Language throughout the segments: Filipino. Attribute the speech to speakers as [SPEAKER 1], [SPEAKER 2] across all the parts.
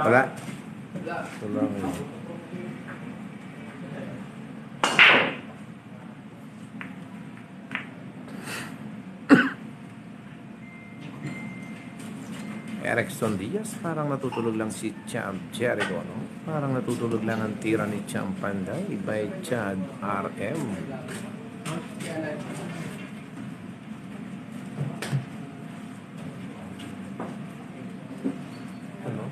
[SPEAKER 1] Wala. Wala. Erickson Diaz, parang natutulog lang si Champ Jericho, no? Parang natutulog lang ang tira ni Champ Panday by Chad RM. Ano?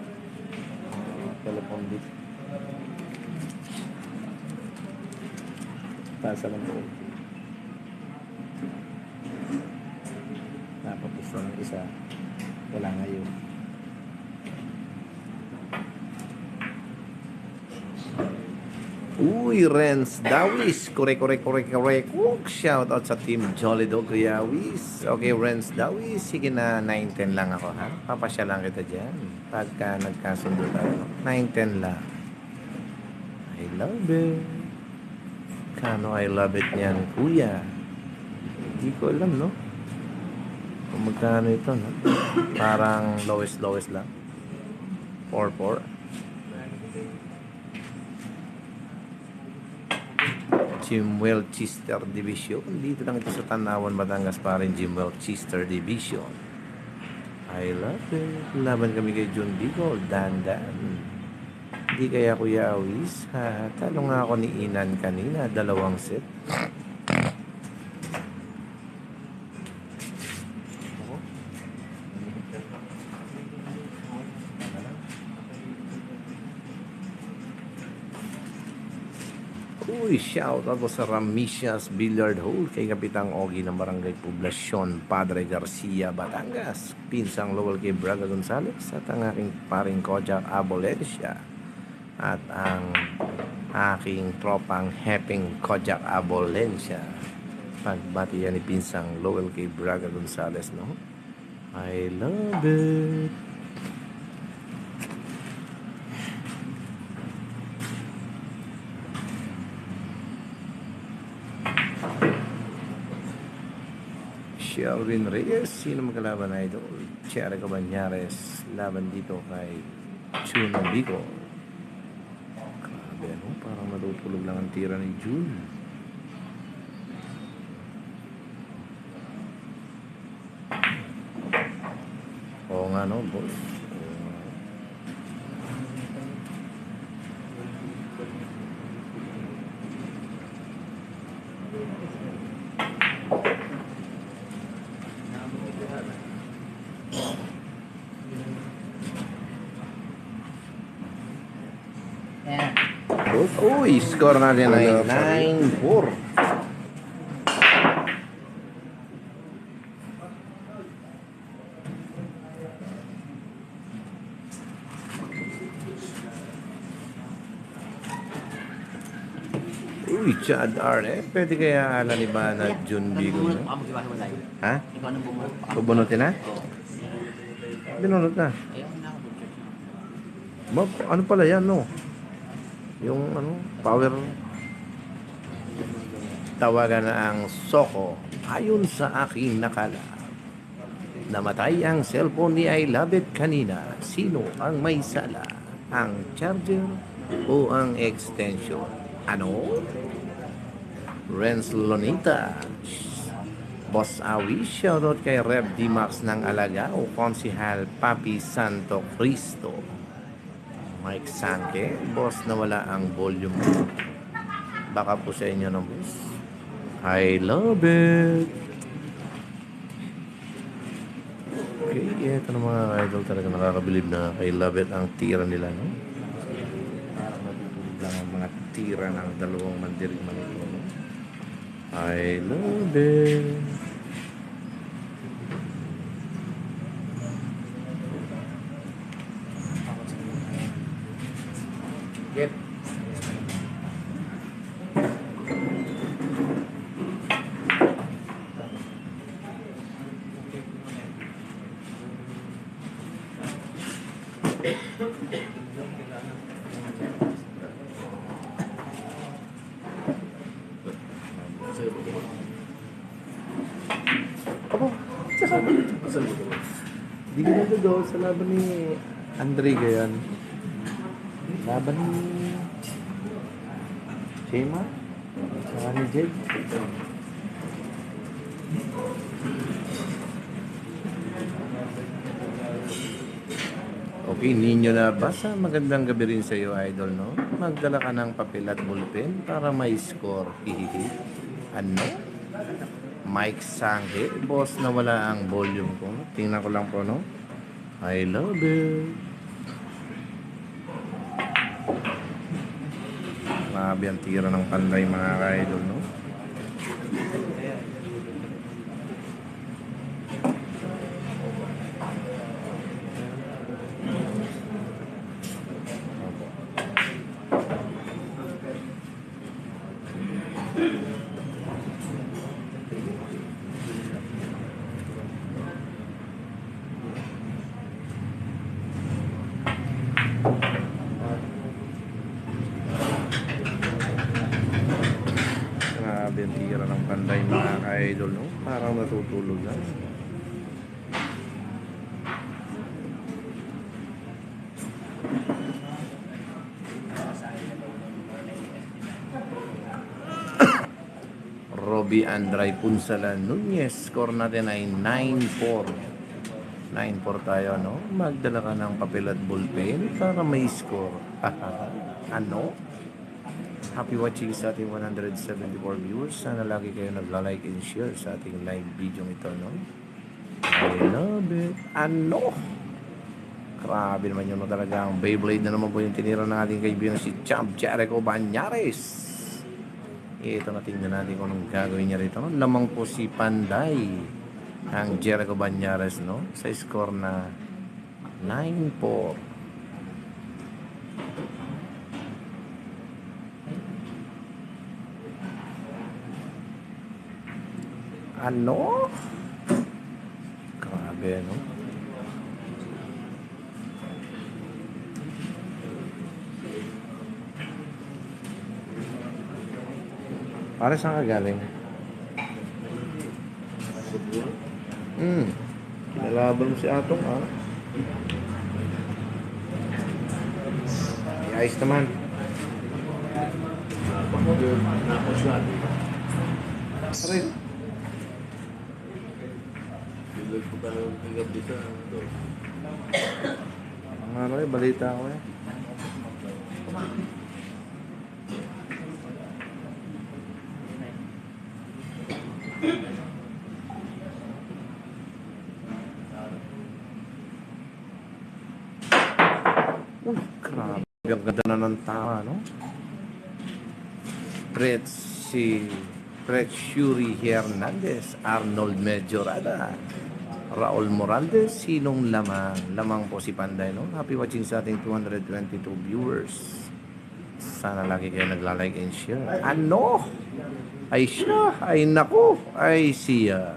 [SPEAKER 1] Telephone dito. Pasa lang po. Napapos ng isa. Wala ngayon. Uy, Renz Dawis. Correct. Shout out sa Team Jolly Dog Riawis. Okay, Renz Dawis. Sige na, 9-10 lang ako, ha? Papasya lang kita dyan. Pagka nagkasundo tayo. 9-10 lang. I love it. Kano I love it niyan, kuya. Hindi ko alam, no? Kung magkano ito, no? Parang lowest lang. 4-4. Jimwell Chester Division. Dito lang ito sa Tanawan, Batangas pa rin. Jimwell Chester Division. I love it. Laban kami kay John Bicol. Dandan. Hindi kaya Kuya Awis. Talo nga ako ni Inan kanina. 2 set. Uy, shout out sa Ramicias Billiard Hall kay Kapitang Ogie ng Barangay Poblacion, Padre Garcia, Batangas. Pinsang Lowell kay Braga Gonzales at ang aking paring Kojak Abolencia at ang aking tropang Heping Kojak Abolencia. Pagbati yan ni Pinsang Lowell kay Braga Gonzales, no? I love it. Shelvin Reyes, sino magkalaban na ito? Cherry Cabanyares, laban dito kay Jun Bico. Grabe, ano? Parang natutulog lang ang tira ni Jun. Oo nga, no, boss? Uy, score natin ay 9-4. Uy, Chad R. Pwede kaya ala ni ba na Jun Bigo? Ha? Bubunutin na? Binunot na. Ano pala yan, no? Yung power, tawagan na ang Soko. Ayon sa aking nakala, namatay ang cellphone ni I Love It kanina. Sino ang may sala? Ang charger o ang extension? Ano? Renz Lonita, Boss Awi, shoutout kay Rev D-Max ng Alagao, Konsihal Papi Santo Cristo. Mike Sanke, boss, nawala ang volume. Baka po sa inyo ng boss. I love it. Okay, ito na mga idol, talaga nakakabilib na I love it ang tira nila, no? Parang natutulog lang ang mga tira ng dalawang mandirig manito, no? I love it. Get. Di ko nagagawa sa laban ni Andre Gayan. Laban ni Shema. Saka ni Jed. Okay, ninyo na basa. Magandang gabi rin sa iyo, idol, no? Magdala ka ng papel at ballpen para may score. Hihihi. Ano? Mike Sanghe. Boss, na wala ang volume ko. Tingnan ko lang po, no? I love it. Grabe ang tira ng panday, mga idol, no? Grabe ang tira ng panday, mga idol, no? Parang natutulog na. Robbie Andray Punsalan Nunez. Score natin ay 9-4. 9-4 tayo, no? Magdala ka ng papel at ballpen para may score. Ano? Happy watching sa ating 174 viewers. Sana lagi kayo nagla-like and share sa ating live video ito, no? I love it. Ano? Grabe naman yun, no? Talagang Beyblade na naman po yung tinira ng ating kaibigan si Champ Jericho Banyares. Ito na, tingnan natin kung anong gagawin niya rito, no? Lamang po si Panday ang Jericho Banyares, no? Sa score na 9-4. Ano? Grabe, no? Para saan ka galing? Kinalaban mo si Atong, ha? Ayos naman. Aray. Ang aray, balita ko eh. Grabe, ang ganda na ng tawa, no? Shuri Hernandez, Arnold Majorada, Raul Morales, sinong lamang? Lamang po si Panday, no? Happy watching sa ating 222 viewers. Sana lagi kayo nagla-like and share. Ano? Ay siya, ay nako, ay siya.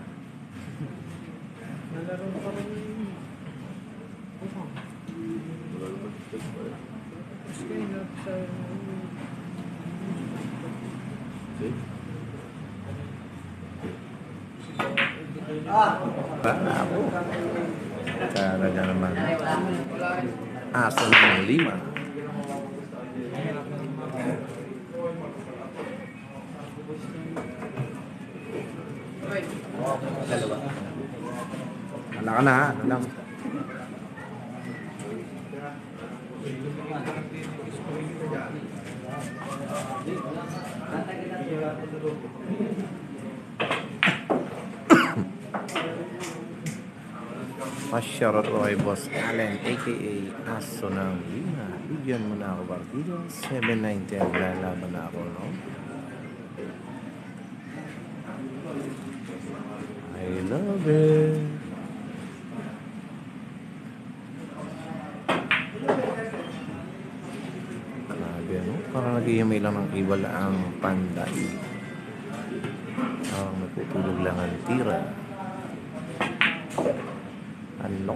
[SPEAKER 1] Ako. Talaga naman. Aso ng 5. Dalawa. Anak ka na, ha? Alam. Pasyarat ko kay Boss Allen, a.k.a. Aso ng 5. Bigyan mo na ako, partido. 7-9-10. Lalaban na ako, no? I love it. Grabe, no? Parang nag-iimay lang ng ibala ang Panday. Parang nagtutulog lang ang tira. Ano?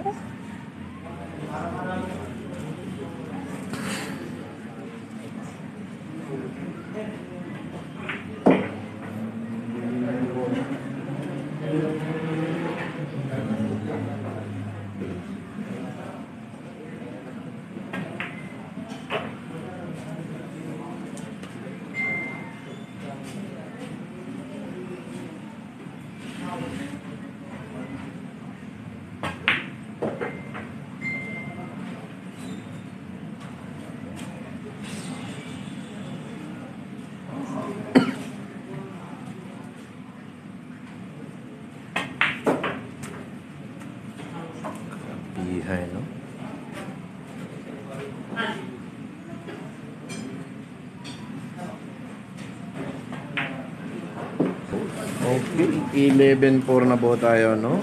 [SPEAKER 1] Okay, 11-4 na po tayo, no?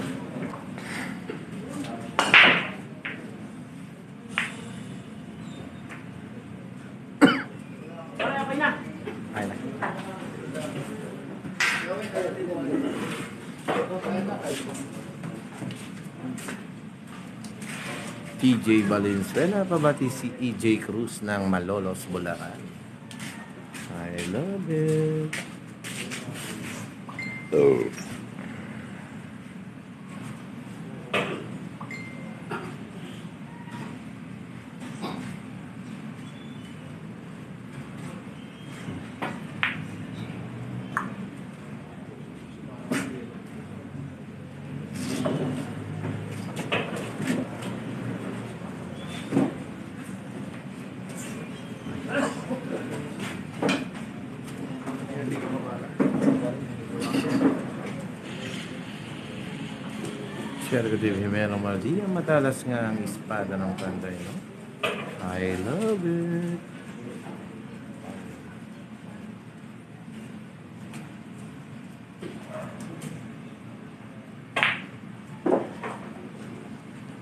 [SPEAKER 1] Ay na. TJ Valenzuela, pabati si EJ Cruz ng Malolos, Bulacan. I love it. Oh. Sierra de Jimeno Mardia, matalas nga ang espada ng Panday, no? I love it.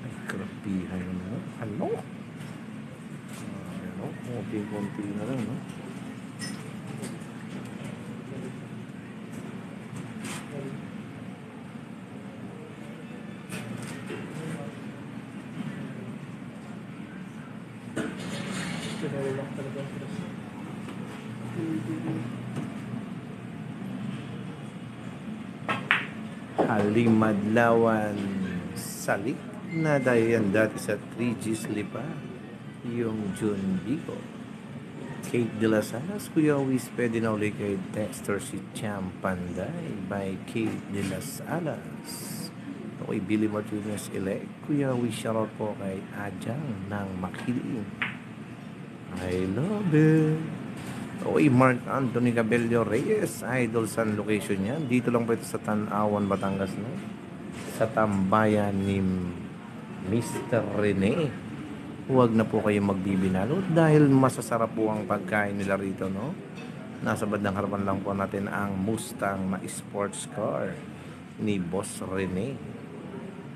[SPEAKER 1] Ay, krapihan na. Ano? Ano? Konti-konti na lang, no? Halimadlawan Salik na dayan dati sa 3G's Lipa yung June Bico. Kate de las Alas, Kuya Luis, pwede na ulit kay Dexter si Cham Panday by Kate de las Alas. Okay, Billy Martinez elect. Kuya Luis, shoutout po kay Ajang ng Makiling. I love it. Okay, Mark Anthony Cabello Reyes, idol san location yan. Dito lang po ito sa Tanawan, Batangas, no? Sa tambayan ni Mr. Rene. Huwag na po kayong magbibinalo dahil masasarap po ang pagkain nila rito, no? Nasa bandang harapan lang po natin ang Mustang na sports car ni Boss Rene.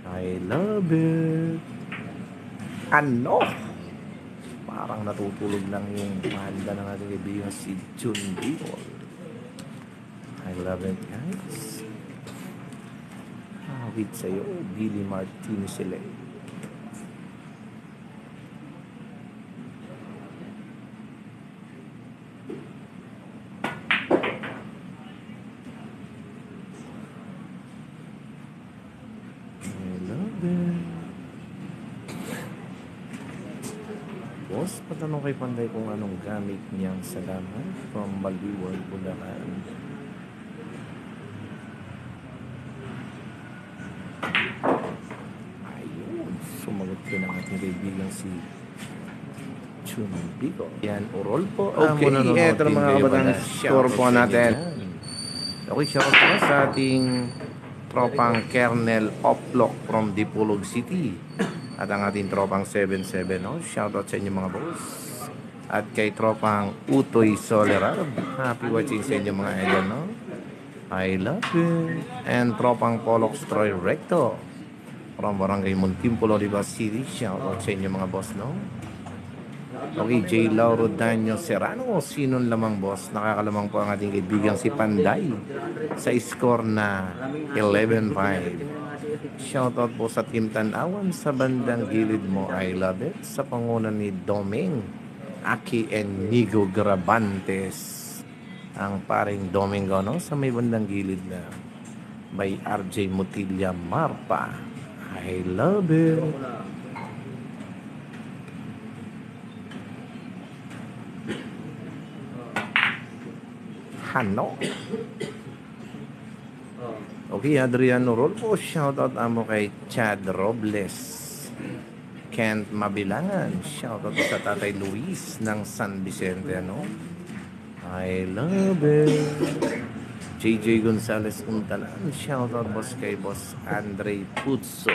[SPEAKER 1] I love it. Ano? Parang natutulog lang yung mahanda ng ating kaibigan si June Bicol. I love it, guys. Awit sa'yo, Billy Martinez sila. I love it. Boss, patanong kay Panday kung anong gamit niyang salamat from Baliwag, Bulacan. Ayun, sumagot ko ng ating kaibigan si Chumbico. Yan, urol po. Okay, eto na mga kabatang score po natin. Okay, shout out po sa ating tropang Kernel Oplok from Dipolog City. At ang ating tropang 77, no? Shoutout sa inyo mga boss. At kay tropang Utoy Solerab. Happy watching sa inyo mga idol, no? I love it. And tropang Polox Troy Recto from Barangay Muntimpulo, Oliva City. Shoutout sa inyo mga boss, no? Okay, J. Lauro Danyo Serrano. Sinong lamang boss? Nakakalamang po ang ating kaibigang si Panday sa score na 11-5. Shoutout po sa Team Tanawan sa bandang gilid mo. I love it. Sa pangunan ni Doming Aki and Nigo Grabantes. Ang paring Domingo, no? Sa may bandang gilid na by RJ Mutilla Marpa. I love it. Hano. Okay, Adriano Rolfo, shoutout amo kay Chad Robles. Kent Mabilangan, shoutout sa Tatay Luis ng San Vicente, ano? I love it. JJ Gonzalez Untalan, shoutout boss kay Boss Andre Putso.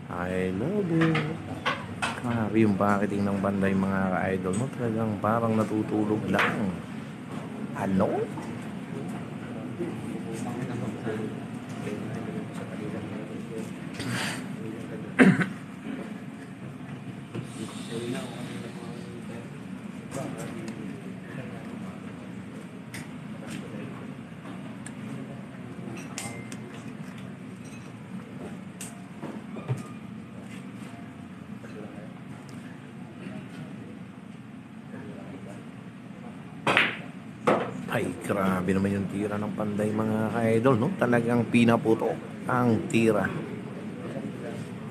[SPEAKER 1] I love it. Yung packaging ng Banday mga ka-idol, no? Talagang parang natutulog lang. Ano? Ay, grabe naman yung tira ng Panday mga ka-idol, no? Talagang pinaputok ang tira.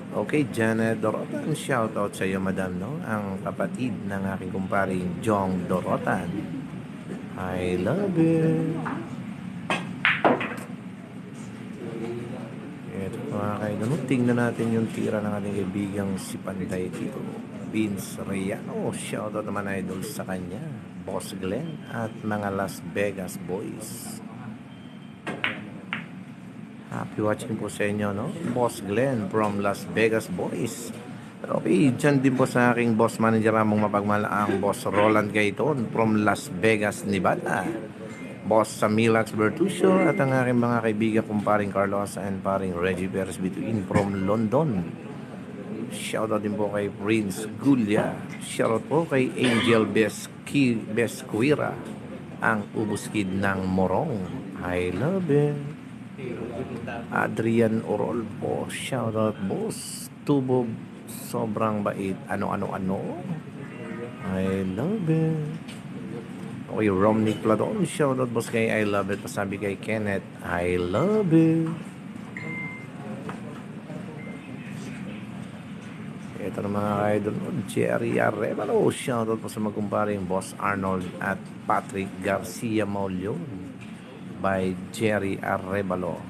[SPEAKER 1] Okay, Janet Dorotan, shoutout sa iyo, madam, no? Ang kapatid ng aking kumparing Jong Dorotan. I love it. Ito mga ka-idol, no? Tingnan natin yung tira ng ating kaibigang si Panday dito. Vince Reyano, shoutout naman idol sa kanya. Boss Glenn at mga Las Vegas Boys. Happy watching po sa inyo, no? Boss Glenn from Las Vegas Boys. Okay, dyan din po sa aking boss manager among mapagmalaang Boss Roland Gayton from Las Vegas, Nevada. Boss Samilax Bertuccio at ang aking mga kaibigan kong paring Carlos and paring Reggie Perez Bituin from London. Shoutout din po kay Prince Gulia. Shoutout po kay Angel Besquira, ang ubuskid ng Morong. I love it. Adrian Orolpo. Shoutout boss. Tubo sobrang bait. Ano. I love it. Okay, Romney Pladon. Shoutout boss kay I love it. Pasabi kay Kenneth. I love it. Ito na mga idol, Jerry Arevalo. Shoutout po sa magkumparing Boss Arnold at Patrick Garcia Maulio by Jerry Arevalo.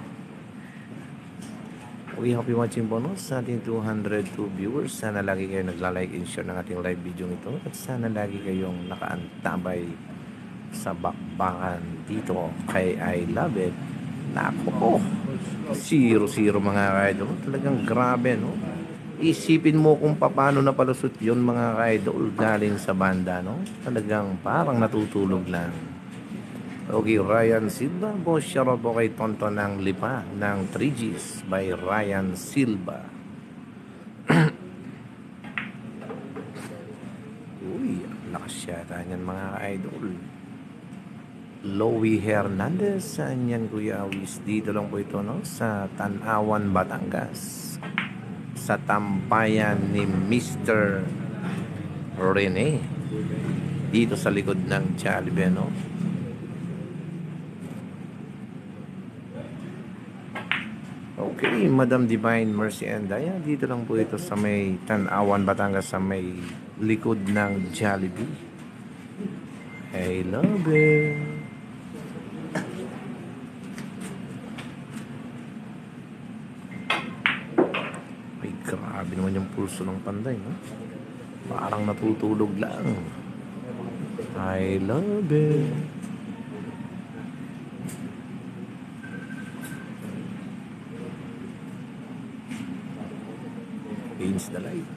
[SPEAKER 1] We hope you watching po, no? Sa ating 202 viewers. Sana lagi kayo nagla-like and share ng ating live video ito. At sana lagi kayong nakaantabay sa bakbakan dito kay I Love It. Nako po, 0-0 mga idol. Talagang grabe, no? Isipin mo kung paano napalusot yun mga ka-idol galing sa banda, no? Talagang parang natutulog lang. Okay, Ryan Silva. Boss, shoutout po kay Tonton ng Lipa ng 3Gs by Ryan Silva. Uy, lakas yata yan mga ka-idol. Louie Hernandez. Saan yan, Kuya Awis? Dito lang po ito, no? Sa Tanawan, Batangas. Sa tambayan ni Mr. Rene dito sa likod ng Jollibee, no? Okay, Madam Divine Mercy and Daya, dito lang po ito sa may Tanawan, Batangas, sa may likod ng Jollibee. I love it. Grabe naman yung pulso ng Panday, no? Parang natutulog lang. I love it. Against the light.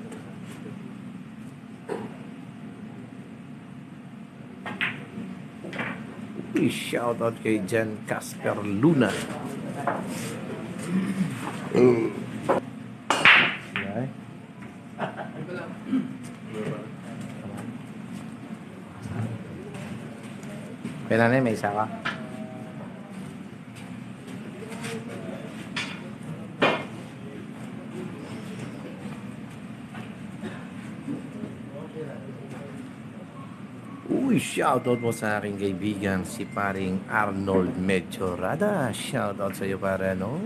[SPEAKER 1] Shout out kay Jan Casper Luna. Pwede na may isa ka. Uy, shoutout mo sa aking kaibigan si paring Arnold Medjorada. Shoutout sa iyo pare, no?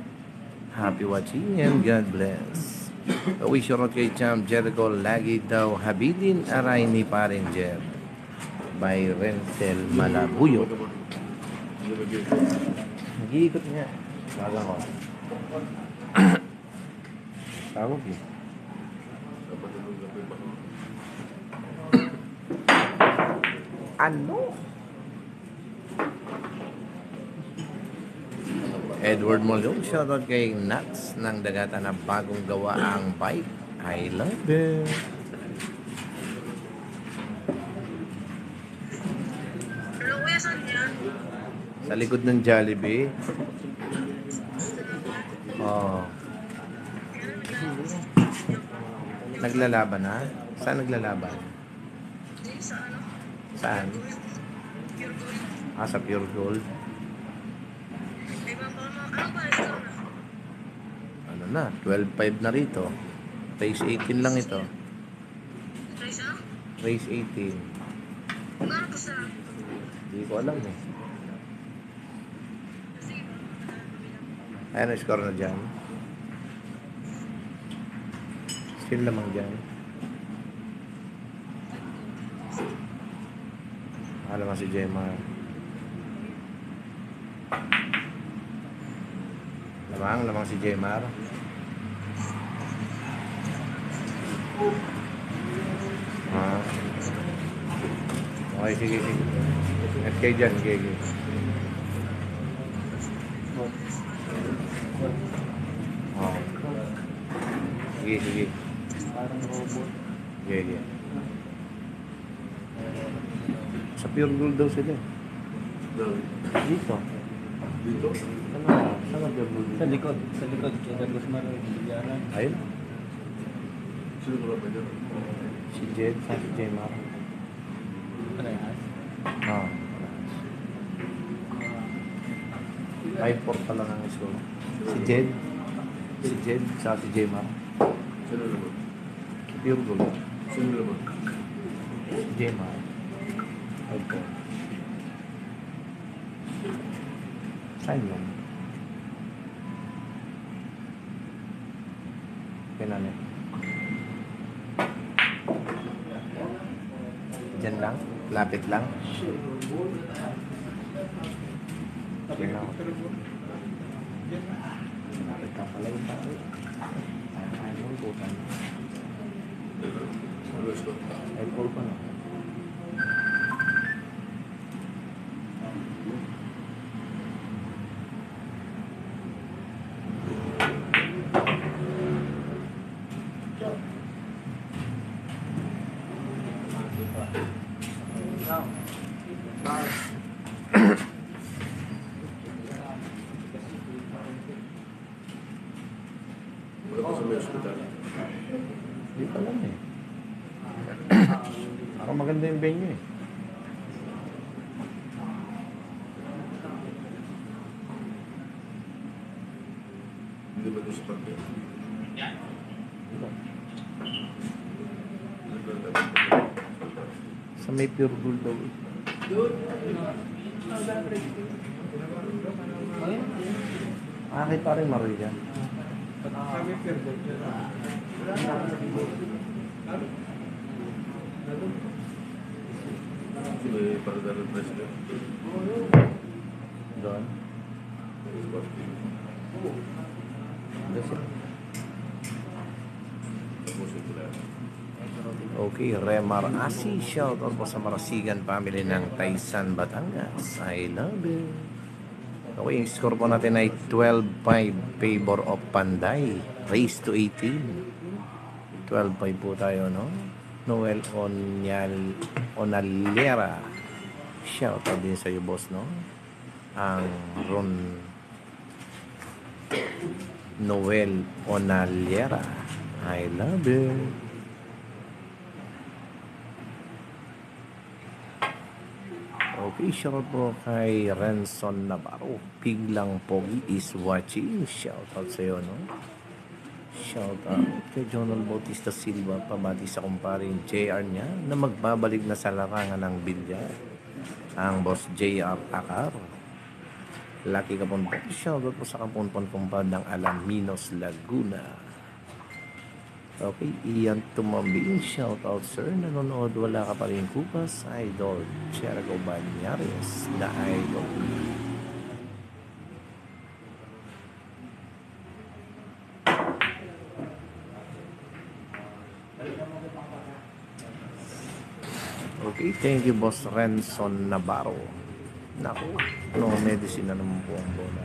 [SPEAKER 1] Happy watching and God bless. Uy, shoutout kay Champ Jericho. Lagi daw habilin aray ni paring Jer by Rentel Malabuyo. Nag-iikot niya. Baga ko. Tawag eh. Ano? Edward Molong, shoutout kay Nats ng Dagata na bagong gawa ang bike. I love it. Sa likod ng Jollibee. Oh. Naglalaban na? Saan naglalaban? Saan? Ah, sa Pure Gold. Ano na? 12.5 na rito. Race 18 lang ito. Race 18. Hindi ko alam eh. Ayan ang score na dyan. Still lamang dyan. Alam mo si Jemar. Lamang si Jemar. Ah. Okay, sige. At kayo dyan, Gigi. Oh. Sige.
[SPEAKER 2] Parang robot.
[SPEAKER 1] Sige. Sa Pure Gold daw sila. Dito.
[SPEAKER 2] Dito?
[SPEAKER 1] Saan ang Pure Gold?
[SPEAKER 2] Sa likod. Kaya tapos marami.
[SPEAKER 1] Ayun.
[SPEAKER 2] Sino ba ba dyan?
[SPEAKER 1] Si Jed, sa si Jemar.
[SPEAKER 2] Parehas?
[SPEAKER 1] Ah. 5-4 pa lang ang score. Si Jed, sa si Jemar.
[SPEAKER 2] Sino naman?
[SPEAKER 1] Pure Gold.
[SPEAKER 2] Sino naman?
[SPEAKER 1] Si Jemar. 5-4. Saan yun? Kailan. Diyan lang? Lapit lang? Diyan lang. Lapit lang pala yung tao. Ayaw mo ikutan. Ay, call pa na.
[SPEAKER 2] Wala pa sa may hospital.
[SPEAKER 1] Hindi pa lang eh. Ako maganda yung venue eh.
[SPEAKER 2] Hindi ba doon sa parke?
[SPEAKER 1] Sa may Pure Gold daw eh. Akin pa rin Maroy dyan.
[SPEAKER 2] Sino yung paradal ng president?
[SPEAKER 1] Doon. Doon sila.
[SPEAKER 2] Tapos ito lang.
[SPEAKER 1] Okay, Remar Asi, shoutout po sa Marasigan family ng Taysan, Batangas. I love it. Okay, yung score po natin ay 12-5 favor of Panday. Race to 18. 12-5 po tayo, no? Noel Onalera. Shoutout din sa iyo, boss, no? Ang Noel Onalera. I love it. Okay, shoutout po kay Renson Navarro. Piglang Pogi is watching. Shoutout sa iyo, no? Shoutout kay Jonal Bautista Silva. Pamati sa kumparing JR niya na magbabalik na sa larangan ng bilyar. Ang boss JR Akar. Lucky Kapunpon. Shoutout po sa Kapunpon kumpad ng Alaminos, Laguna. Okay, Ian Tumambing, shout out sir. Nanonood, wala ka pa rin kupas. Idol, Chergo Banyares, the idol. Okay, thank you boss Renson Navarro. Naku, no medicine na naman po ang bola.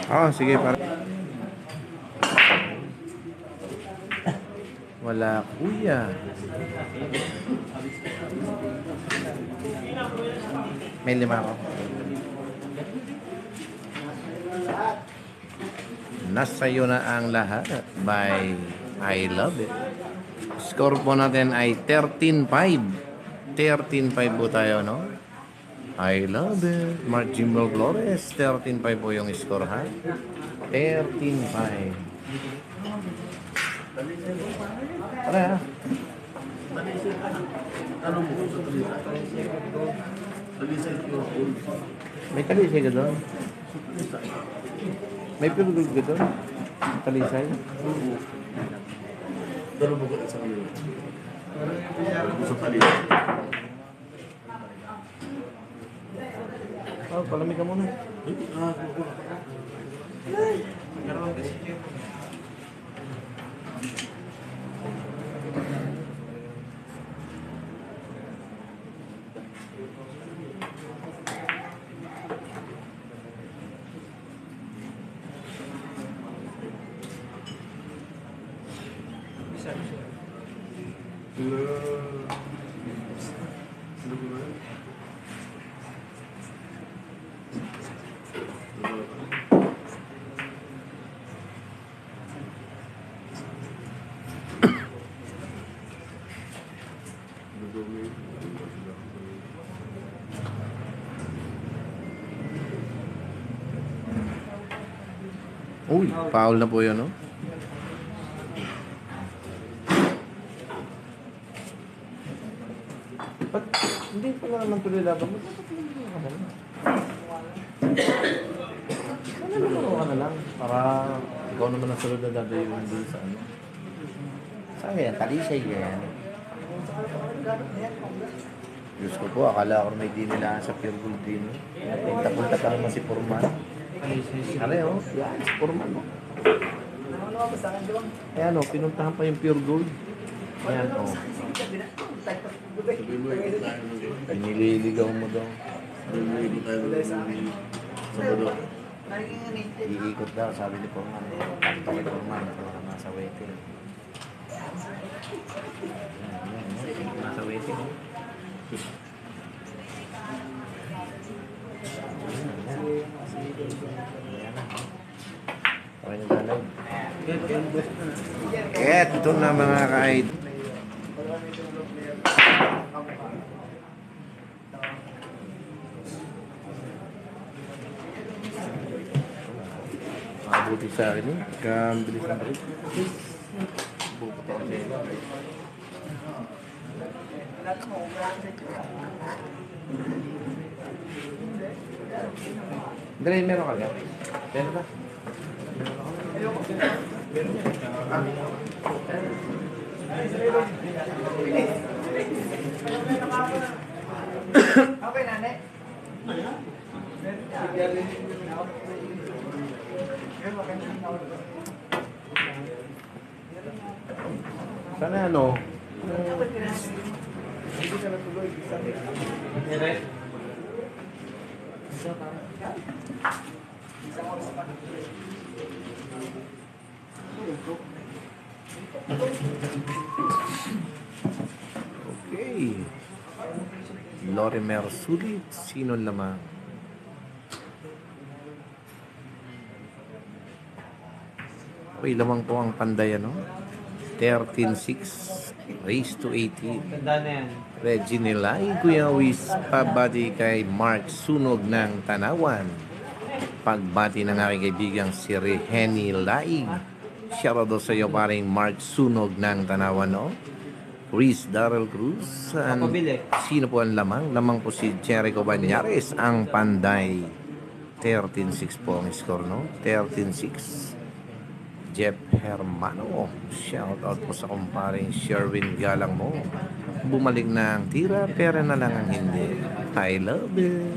[SPEAKER 1] Oh, sige para. Wala kuya. May 5 ako. Nasa'yo na ang lahat by I Love It. Score po natin ay 13-5. 13-5 po tayo, no? I Love It. Mark Jimbo Flores. 13-5 po yung score, ha? 13-5. Tara, ha?
[SPEAKER 2] Ano mo sa talisay? Talisay pure gold.
[SPEAKER 1] May talisay ka doon? May pure gold ka doon? Talisay?
[SPEAKER 2] Oo. Pero bukod sa kanila. Sa talisay.
[SPEAKER 1] Oh, palamig ka muna. Uy, foul na po yun, no? Ba't hindi pa naman tuloy laban mo? Sana lumaro ka na lang para ikaw naman ang sunod na dadayo doon sa ano. Saan yan? Talisay yan. Diyos ko po, akala ko may dinilaan sa Pure Gold din. Punta-punta ka naman si Purman. Ano yun? Yan, si Purman. Ayan o, pinuntahan pa yung Pure Gold. Ayan o.
[SPEAKER 2] Sabi mo, ikot tayo ng
[SPEAKER 1] Pinililigaw mo daw.
[SPEAKER 2] Sabi mo, ikot tayo ng Sabado.
[SPEAKER 1] Iikot daw, sabi ni Purman. Kanto kay Purman, pero nasa waiting. Nasa waiting. Okay na dalag. Eto na mga kaid. Makabuti sa akin eh. Kambilis ng break. Bukot ako sa'yo. Dali, meron ka ba? Meron ba?
[SPEAKER 3] Okay, nane.
[SPEAKER 1] Sana ano?
[SPEAKER 3] Hindi ka natuloy.
[SPEAKER 1] Okay. Lorimer sulit. Sino lamang? Okay, lamang po ang panday, ano? 13-6 raised to 18.
[SPEAKER 3] Tanda na yan.
[SPEAKER 1] Reggie Nilay, Kuya Wis, pabati kay Mark Sunog ng Tanawan. Pagbati ng aking kaibigang si Reheni Laig. Shoutout sa iyo paring Mark Sunog ng Tanawan, no? Chris Darrell Cruz. Sino po ang lamang? Lamang po si Jericho Banyares, ang panday. 13-6 po ang score, no? 13-6. Jeff Hermano. Shout out po sa kumparing Sherwin Galang mo. Bumalik na ang tira, pera na lang ang hindi. I love it.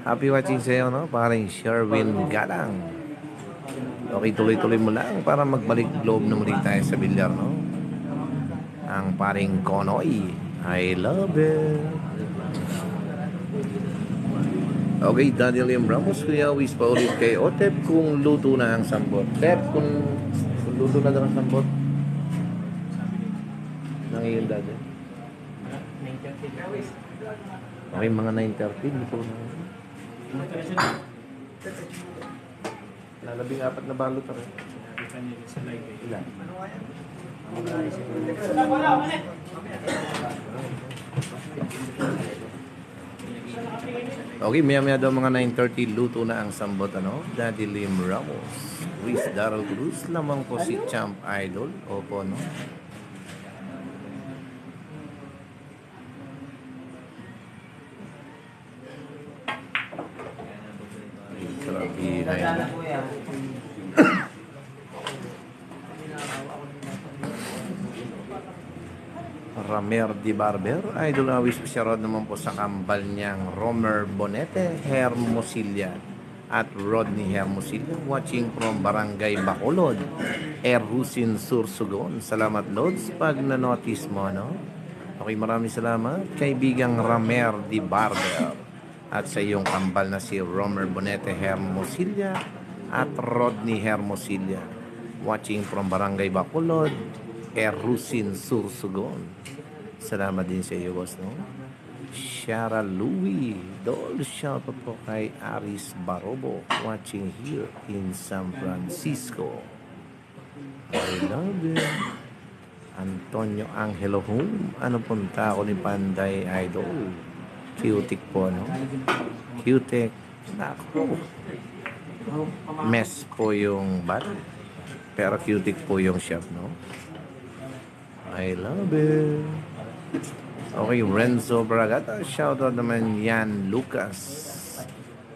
[SPEAKER 1] Happy watching sa iyo, no? Paring Sherwin Galang. Okay, tuloy-tuloy mo lang para magbalik globe na muli tayo sa bilyar, no? Ang paring Konoy. I love it. Okay, Daniel M. Ramos, Kuya Wis pa ulit kay Otep kung luto na ang sambot. Tep, kung luto na daw ang sambot. Nangiyon dati. Okay, mga 9:30, luto na. Lalabing apat na balot na rin. Ilan? Okay, maya daw mga 9:30, luto na ang sambot, ano? Daddy Lim Ramos, Luis Darrell Cruz, lamang po si Champ Idol. Opo, no? Grabe na yun. Ramer Di Barber, Idol Awis Pisarod naman po sa kambal niyang Romer Bonete Hermosilla at Rodney Hermosilla, watching from Barangay Bacolod, Erhusin Sursugon. Salamat, Lods, pag na-notice mo, no? Okay, maraming salamat, kaibigang Ramer Di Barber, at sa iyong kambal na si Romer Bonete Hermosilla at Rodney Hermosilla, watching from Barangay Bacolod, Erhusin Sursugon. Salamat din sa iyo, boss, no? Shara Louie, Dol, shoutout po kay Aris Barobo, watching here in San Francisco. I love it. Antonio Angelo Home, ano punta ako ni Panday Idol? Cutic po, no? Cutic. Nako. Mess po yung bat. Pero cutic po yung chef, no? I love it. Okay, Renzo Bragata. Shoutout naman yan, Lucas.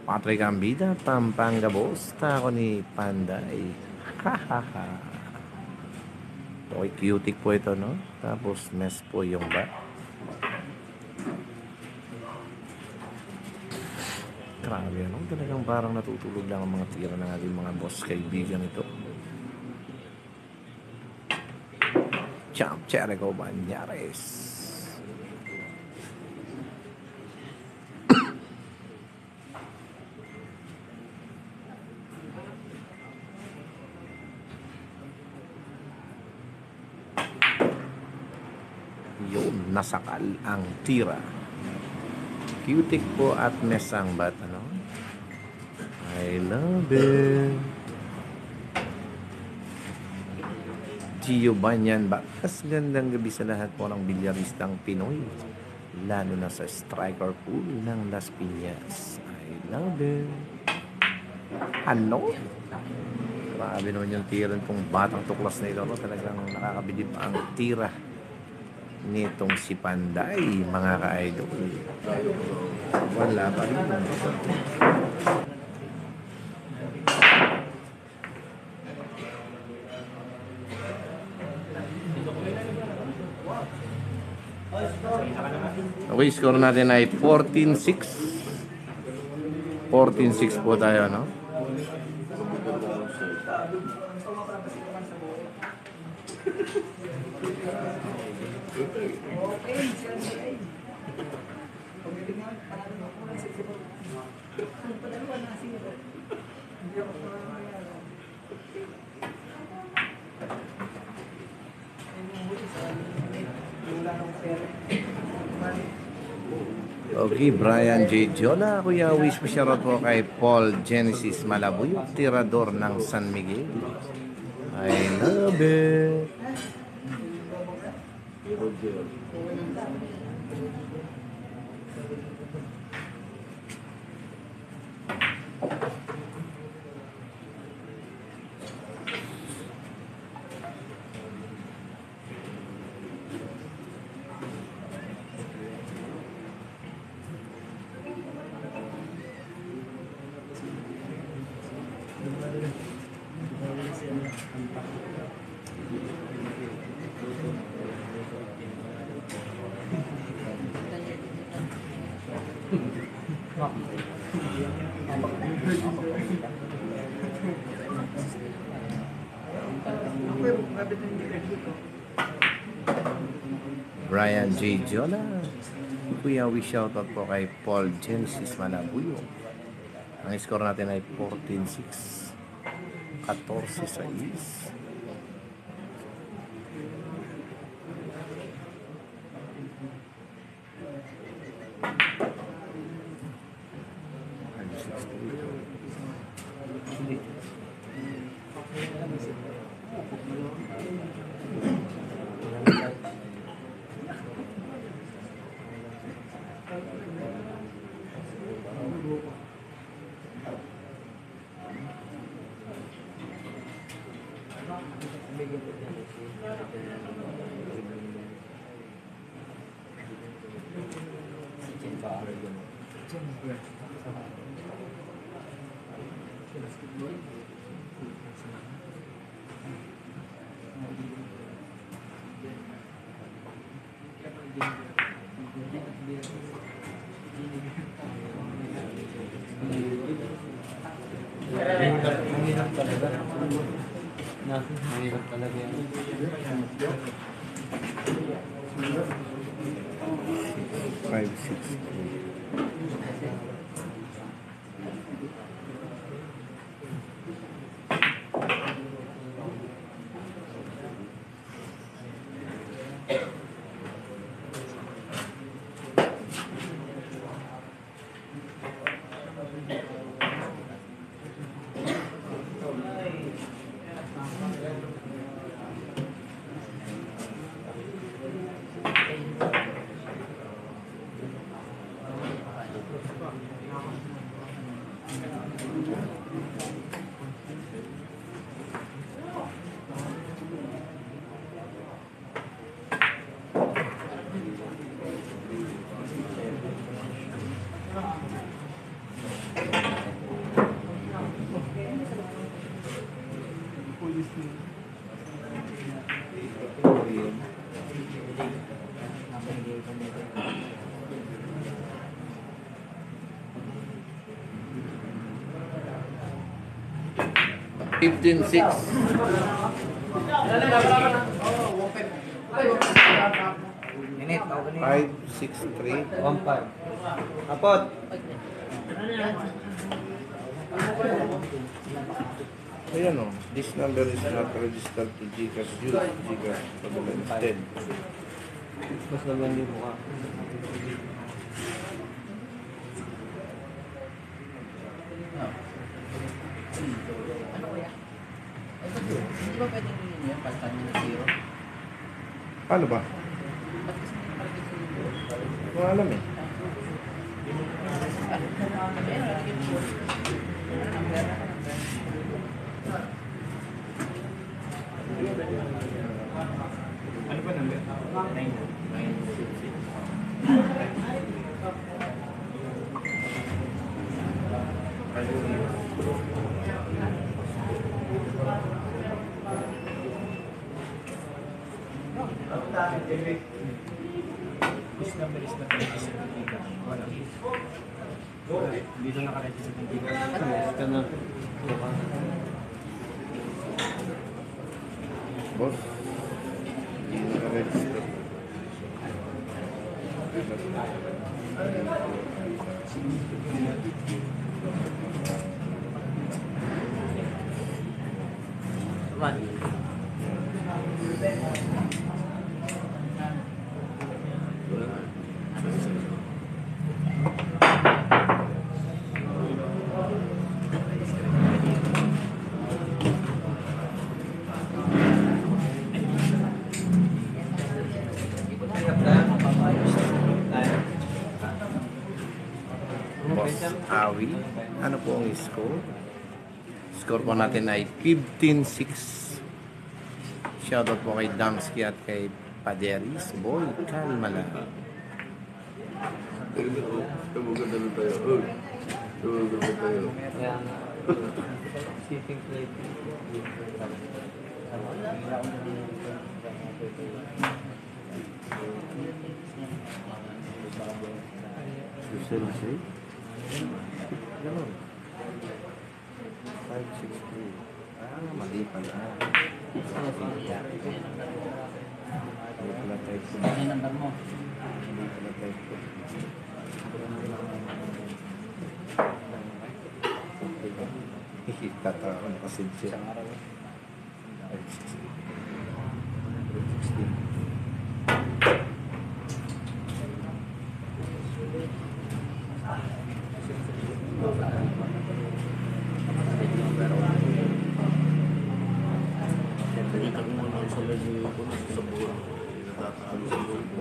[SPEAKER 1] Patrick Ambida, Pampanga Boss. Tako ni Panday. Hahaha. Okay, cutic po ito, no? Tapos mess po yung bat. Grabe, no? Talagang parang natutulog lang ang mga tira ng ating mga boss kaibigan ito. Champ Jericho Banyares. Yun, nasakal ang tira. Cutic po at mesang bat, ano? I love it. Gio Banyan Bakas, gandang gabi sa lahat po ng bilyaristang Pinoy, lalo na sa striker pool ng Las Piñas. I love it. Ano? Grabe naman yung tira pong batang tuklas na ito, no? Talagang nakakabilib ang tira nitong si Panday, mga ka-idol. Wala pa rin. Okay, score natin ay 14-6. 14-6 po tayo, no? Okay, Brian J. Jola, Kuya Wish mo siya po kay Paul Genesis Malabuyo, tirador ng San Miguel. I love it. Brian J. Jola, Kuya, we shoutout po kay Paul Genesis Malabuyo. Ang score natin ay 14-6. 14-6.
[SPEAKER 2] Mahirap talaga. Mahirap talaga yan.
[SPEAKER 1] 5-6. Fifteen six.
[SPEAKER 2] Minute, ako kanina.
[SPEAKER 1] 5-6-3.
[SPEAKER 2] 1-5. Apot!
[SPEAKER 1] Ayan o. This number is not registered to GCash. Use GCash padala instead.
[SPEAKER 2] Mas nagandi mo ka.
[SPEAKER 3] Hindi ba pwedeng yun yun? Palitan nyo na zero?
[SPEAKER 1] Paano ba?
[SPEAKER 3] Ba't kasi hindi palitan sa zero?
[SPEAKER 1] Hindi ko alam eh.
[SPEAKER 3] Meron, lagyan mo. Ano number?
[SPEAKER 2] Ano ba number? 9. This number is not registered to Gcash. Wala. Dito naka-register ng Gcash. Yes ka na.
[SPEAKER 1] Boss, hindi na register. Boss Awi, ano po ang score? Score po natin ay 15-6. Shoutout po kay Damski at kay Paderis. Boy, kalma lang.
[SPEAKER 4] Tumugod na tayo. Tumugod na tayo.
[SPEAKER 2] Kaya nga. Sitting plate.
[SPEAKER 1] Susil. Ganun. 5-6-3. Mali pala. Mali pala type ko.
[SPEAKER 3] Ano yung number mo?
[SPEAKER 1] Mali pala type ko. Tataka na kasi siya.
[SPEAKER 2] Isang araw.
[SPEAKER 1] 16.
[SPEAKER 4] Nakita ko naman sa lagi ko na sa buwan. Natataan sa buwan ko.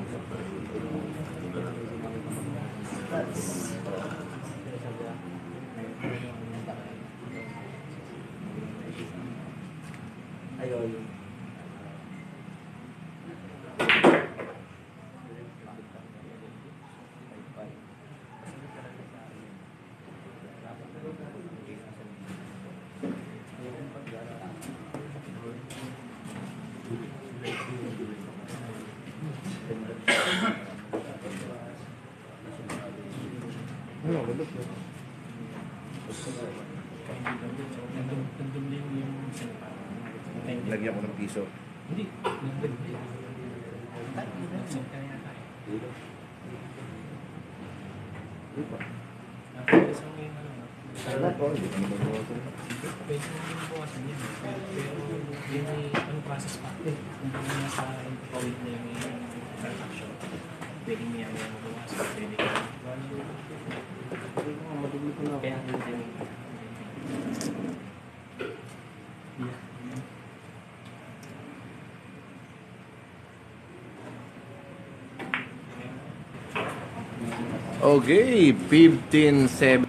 [SPEAKER 2] Ayun.
[SPEAKER 1] Ano, gulot mo?
[SPEAKER 2] Nandun din yung sinapa.
[SPEAKER 1] Lagyan ko ng piso.
[SPEAKER 2] Hindi. Nandun din. Nagsin ka na tayo.
[SPEAKER 1] Di ba?
[SPEAKER 2] Nakapagis ang ngayon ano.
[SPEAKER 1] Lahat ko, hindi ko naman bawasan.
[SPEAKER 2] Pwede mo yung bawasan yun. Pero yun ay anong process pa. Kung kung nasa point na yung transaction, pwede mo yung bawasan. Pwede ka. Kaya hindi mo.
[SPEAKER 1] Okay, 15-7.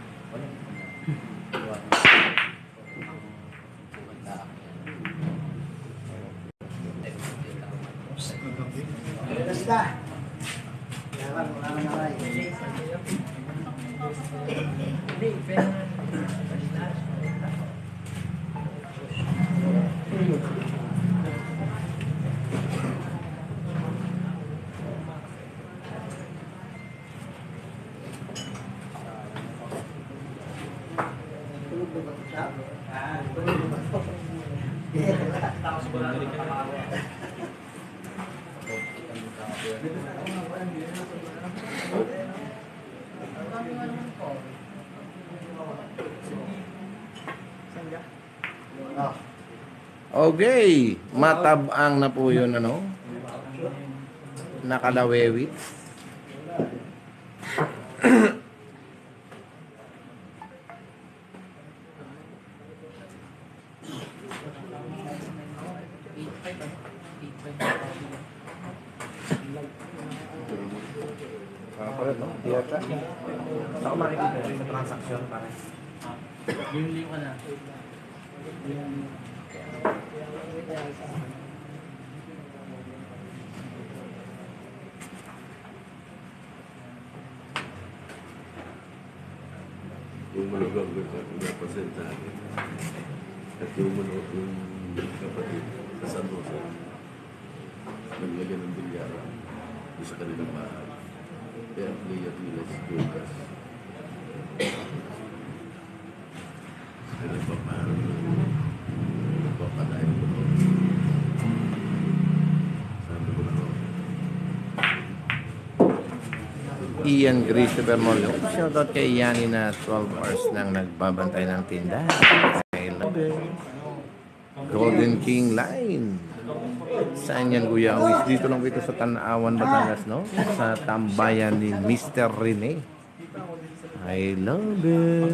[SPEAKER 1] Okay, matabang na po yun, ano? Nakalawewit. Pare, no? Tiyata. Saan ko makikita yun sa transaction, pare?
[SPEAKER 3] Yung link ka na.
[SPEAKER 4] Yung malagang pinapasin sa akin. At yung kapatid sa San Jose, naglagyan ng bilyara doon sa kanilang bahay. Kaya play at Milas Lucas. Kaya nagpapahal. Nagpapadayo ko doon. Sabi ko na doon.
[SPEAKER 1] Ian Christopher Mollo. Shoutout kay Yani na 12 hours nang nagbabantay ng tindahan. I love it. Golden King Line. Saan yan, Kuya Awis? Dito lang ito sa Tanawan, Batangas, no? Sa tambayan ni Mr. Rene. I love it.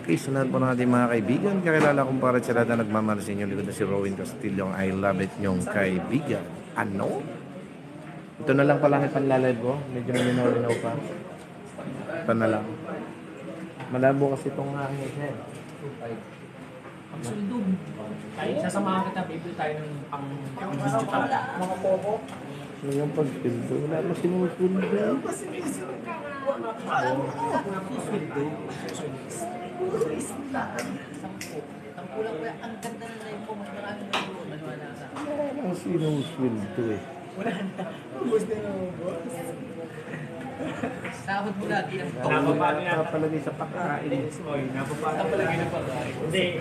[SPEAKER 1] Okay, sunod po natin mga kaibigan. Kakilala kong para sa lahat na nagmamahal sa inyo. Likod na si Rowan Castillo. I love it nyong kaibigan. Ano? Ito na lang pala ang panlalive ko. Medyo malinaw-linaw pa. Ito na lang. Malabo kasi itong hangin siya.
[SPEAKER 2] Ang sundo. Ay, sasamahan kita, bibili tayo ng pang-digital. Mga popo.
[SPEAKER 1] Ano yung pag-pildo? Wala mo sinusuldo.
[SPEAKER 3] Ang kulang ko ang ganda na live ko. Mas maraming nag-uwan. Maniwala sa akin.
[SPEAKER 1] Wala mo sinusuldo eh.
[SPEAKER 2] Wala na. Ubus na yung boss.
[SPEAKER 3] Sahod mo lagi ang
[SPEAKER 2] Napapalo yan.
[SPEAKER 1] Napapalagay sa pagkain.
[SPEAKER 2] Oy, napapalo. Napapalagay na pagkain. Hindi.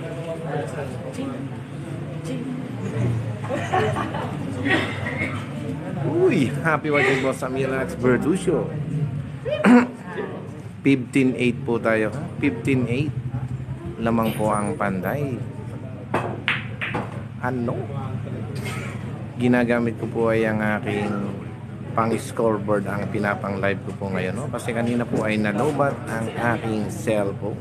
[SPEAKER 1] Uy, happy birthday boss Samira X Bertuccio. 15-8 po tayo. 15-8. Lamang po ang Panday. Ano? Ginagamit ko po ay ang aking pang scoreboard ang pinapang live ko po ngayon, no? Kasi kanina po ay nalobat ang aking cellphone.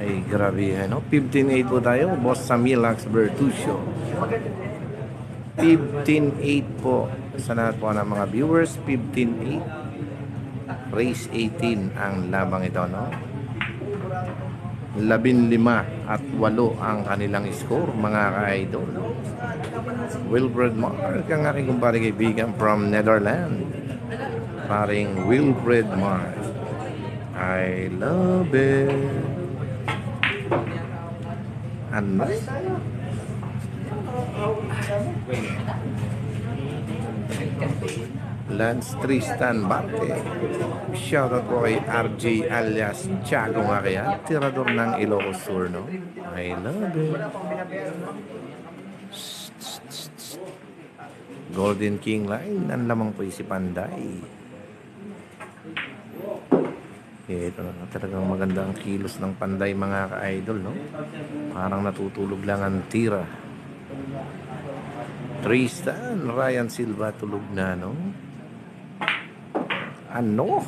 [SPEAKER 1] Ay grabe, no? 15-8 po tayo. Boss Samilax Bertuccio. 15-8 po sa lahat po ng mga viewers. 15-8. Race 18 ang labang ito, no? 15 at 8 ang kanilang score, mga ka-idol. Wilfred Mark, ang aking kumpare kaibigan from Netherlands. Paring Wilfred Mark. I love it. Ano? Lance Tristan Barte. Shoutout po kay RJ alias Tiago nga kaya. Tirador ng Ilocos Sur, no? I love it. Golden King Line. Ang lamang po si Panday. Ito na, talagang maganda ang kilos ng Panday, mga ka-idol, no? Parang natutulog lang ang tira. Tristan Ryan Silva tulog na, no? Ano?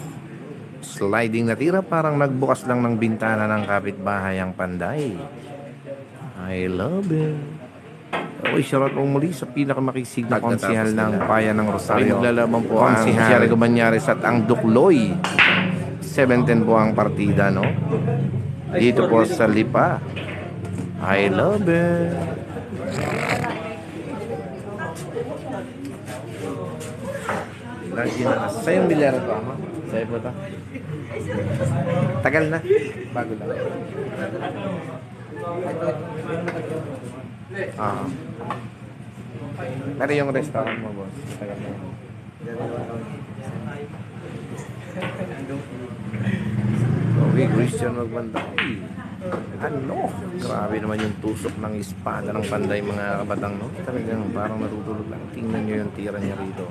[SPEAKER 1] Sliding na tira, parang nagbukas lang ng bintana ng kapitbahay ang Panday. I love it. Okay, shoutout po muli sa pinakamakisig na konsihal ng Bayan ng Rosario. Naglalaban po ang Konsihal Cabanyares at ang Dukloy. 7-10 po ang partida, no? Dito po sa Lipa. I love it. Lagi na. Sa'yo bilyar ito, ama? Sa'yo po ito? Tagal na. Bago lang. Ah. Pero yung restaurant mo, boss. Tagal na. Okay, Christian Magbanday. Ano? Grabe naman yung tusok ng espada ng Panday, mga kabatang, no? Talagang parang natutulog lang. Tingnan nyo yung tira niya rito.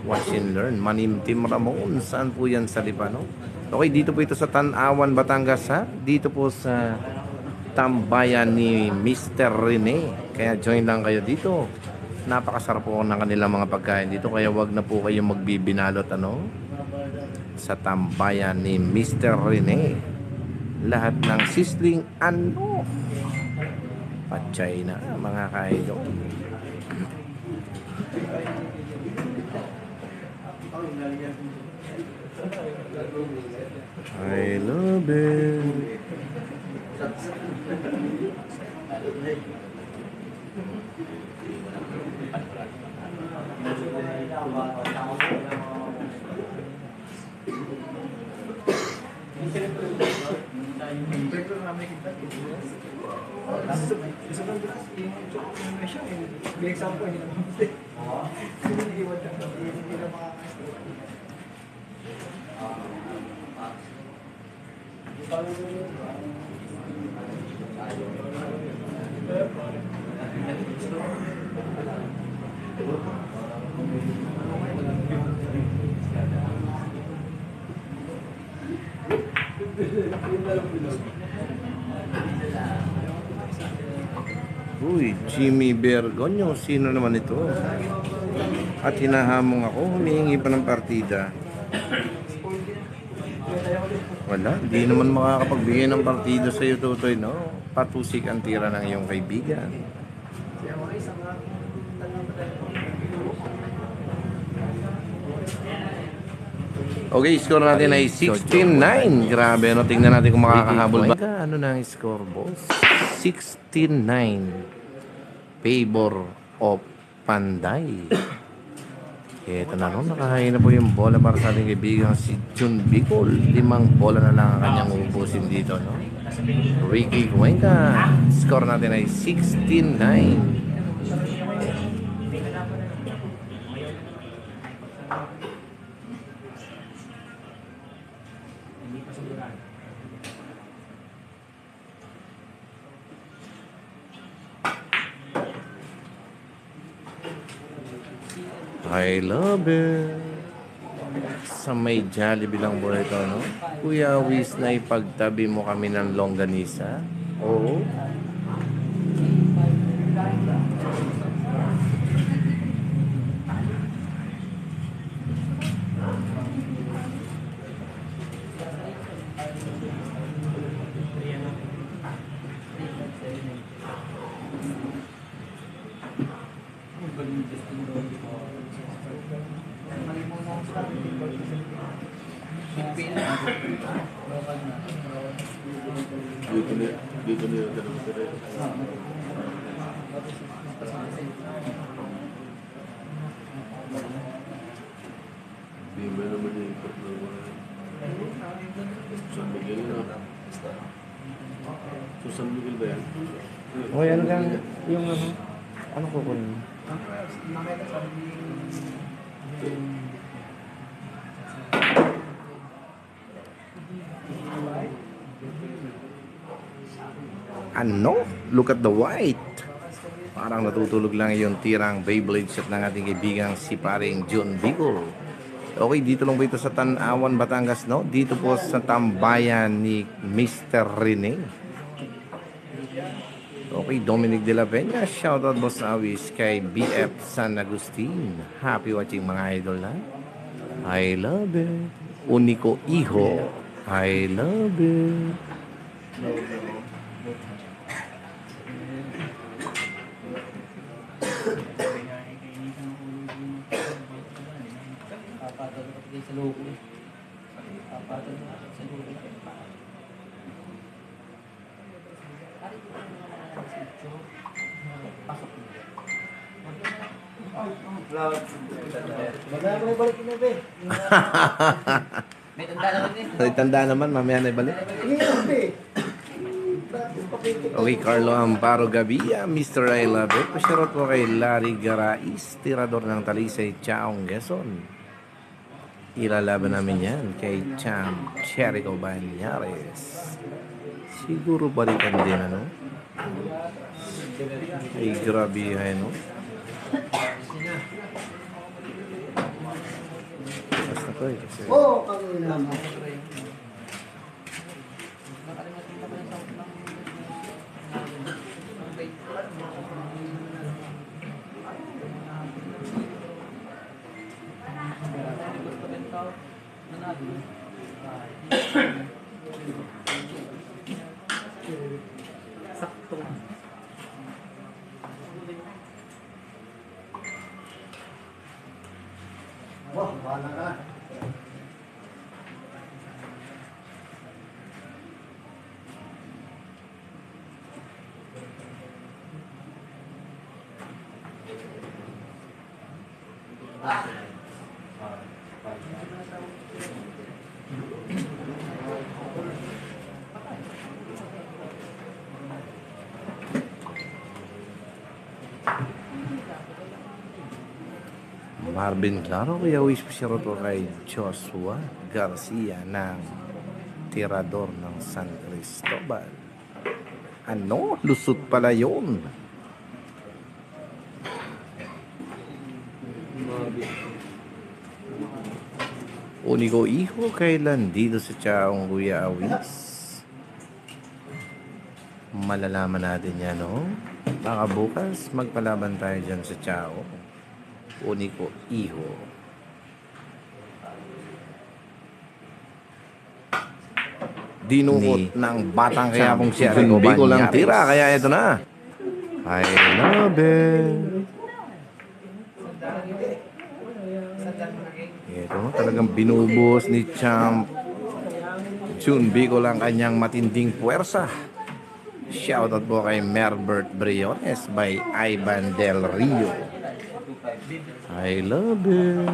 [SPEAKER 1] Watch and learn. Manimtim Ramon. Saan po yan sa Lipa, no? Okay, dito po ito sa Tanawan, Batangas, ha? Dito po sa tambayan ni Mr. Rene. Kaya join lang kayo dito. Napakasarap po ng kanilang mga pagkain dito. Kaya wag na po kayo magbibinalot, ano? Sa tambayan ni Mr. Rene. Lahat ng sisling, ano? Patsyay na, mga ka-idol. I love it. Uy, Jimmy Bergonyo, sino naman ito? At hinahamong ako, humihingi pa ng partida. Wala, di naman makakapagbigay ng partida sa iyo, Totoy, no? Patusik ang tira ng iyong kaibigan. Okay, score natin ay 16-9. Grabe, no? Tingnan natin kung makakahabol ba. Ano na ang score, boss? 16-9. Favor of Panday. Ito na, no? Nakahain na po yung bola para sa ating kaibigan si Jun Bicol. 5 bola na lang ang kanyang ubusin dito, no? Ricky Cuenca. Score natin ay 16-9. I love it. Sa may Jollibee lang po ito, no? Kuya Wiz, na ipagtabi mo kami ng longganisa? Oo.
[SPEAKER 4] Dito na yung ganun sila. Di ba naman yung ikot ng mga San Miguel na? So San Miguel ba yan?
[SPEAKER 1] Hoy, ano kang yung ano kukunin mo? Ano? Look at the white. Parang natutulog lang yung tirang Beyblade shot ng ating kaibigang si paring John Bicol. Okay, dito lang po ito sa Tanawan, Batangas, no? Dito po sa tambayan ni Mr. Rene. Okay, Dominic de la Peña. Shoutout Boss Awis kay BF San Agustin. Happy watching mga idol na. I love it. Unico Iho. I love it.
[SPEAKER 3] Papatol ko sa loob. Papatol ko sa loob. Balik na be. May tanda naman eh.
[SPEAKER 1] May tanda naman, mamaya na ibalik. Okay, Carlo Amparo Gabia, Mr. I Love It. Pasyarot po kay Larry Garais, tirador ng Talisay, Chaong Quezon. Ilalaban namin yan kay Cham Cherico Banyares. Siguro balikan din, ano? Ay, grabe, ano? Basta ko eh, kasi...
[SPEAKER 3] Oo, kami naman. Sakto. Wah, wala ka.
[SPEAKER 1] Marvin Claro, kaya wish po siya ito kay Joshua Garcia ng tirador ng San Cristobal. Ano? Lusot pala yun. Unico Iho, kailan dito sa Chaong Kuya Awis? Malalaman natin yan, no? Baka bukas magpalaban tayo dyan sa Chaong. Unico Iho. Dinukot ng batang kaya pong siya Bigo lang tira, kaya ito na. I love it. Ito, talagang binubuhos ni Champ Jun Bigo lang kanyang matinding puwersa. Shoutout po kay Merbert Briones by Ivan Del Rio. I love it.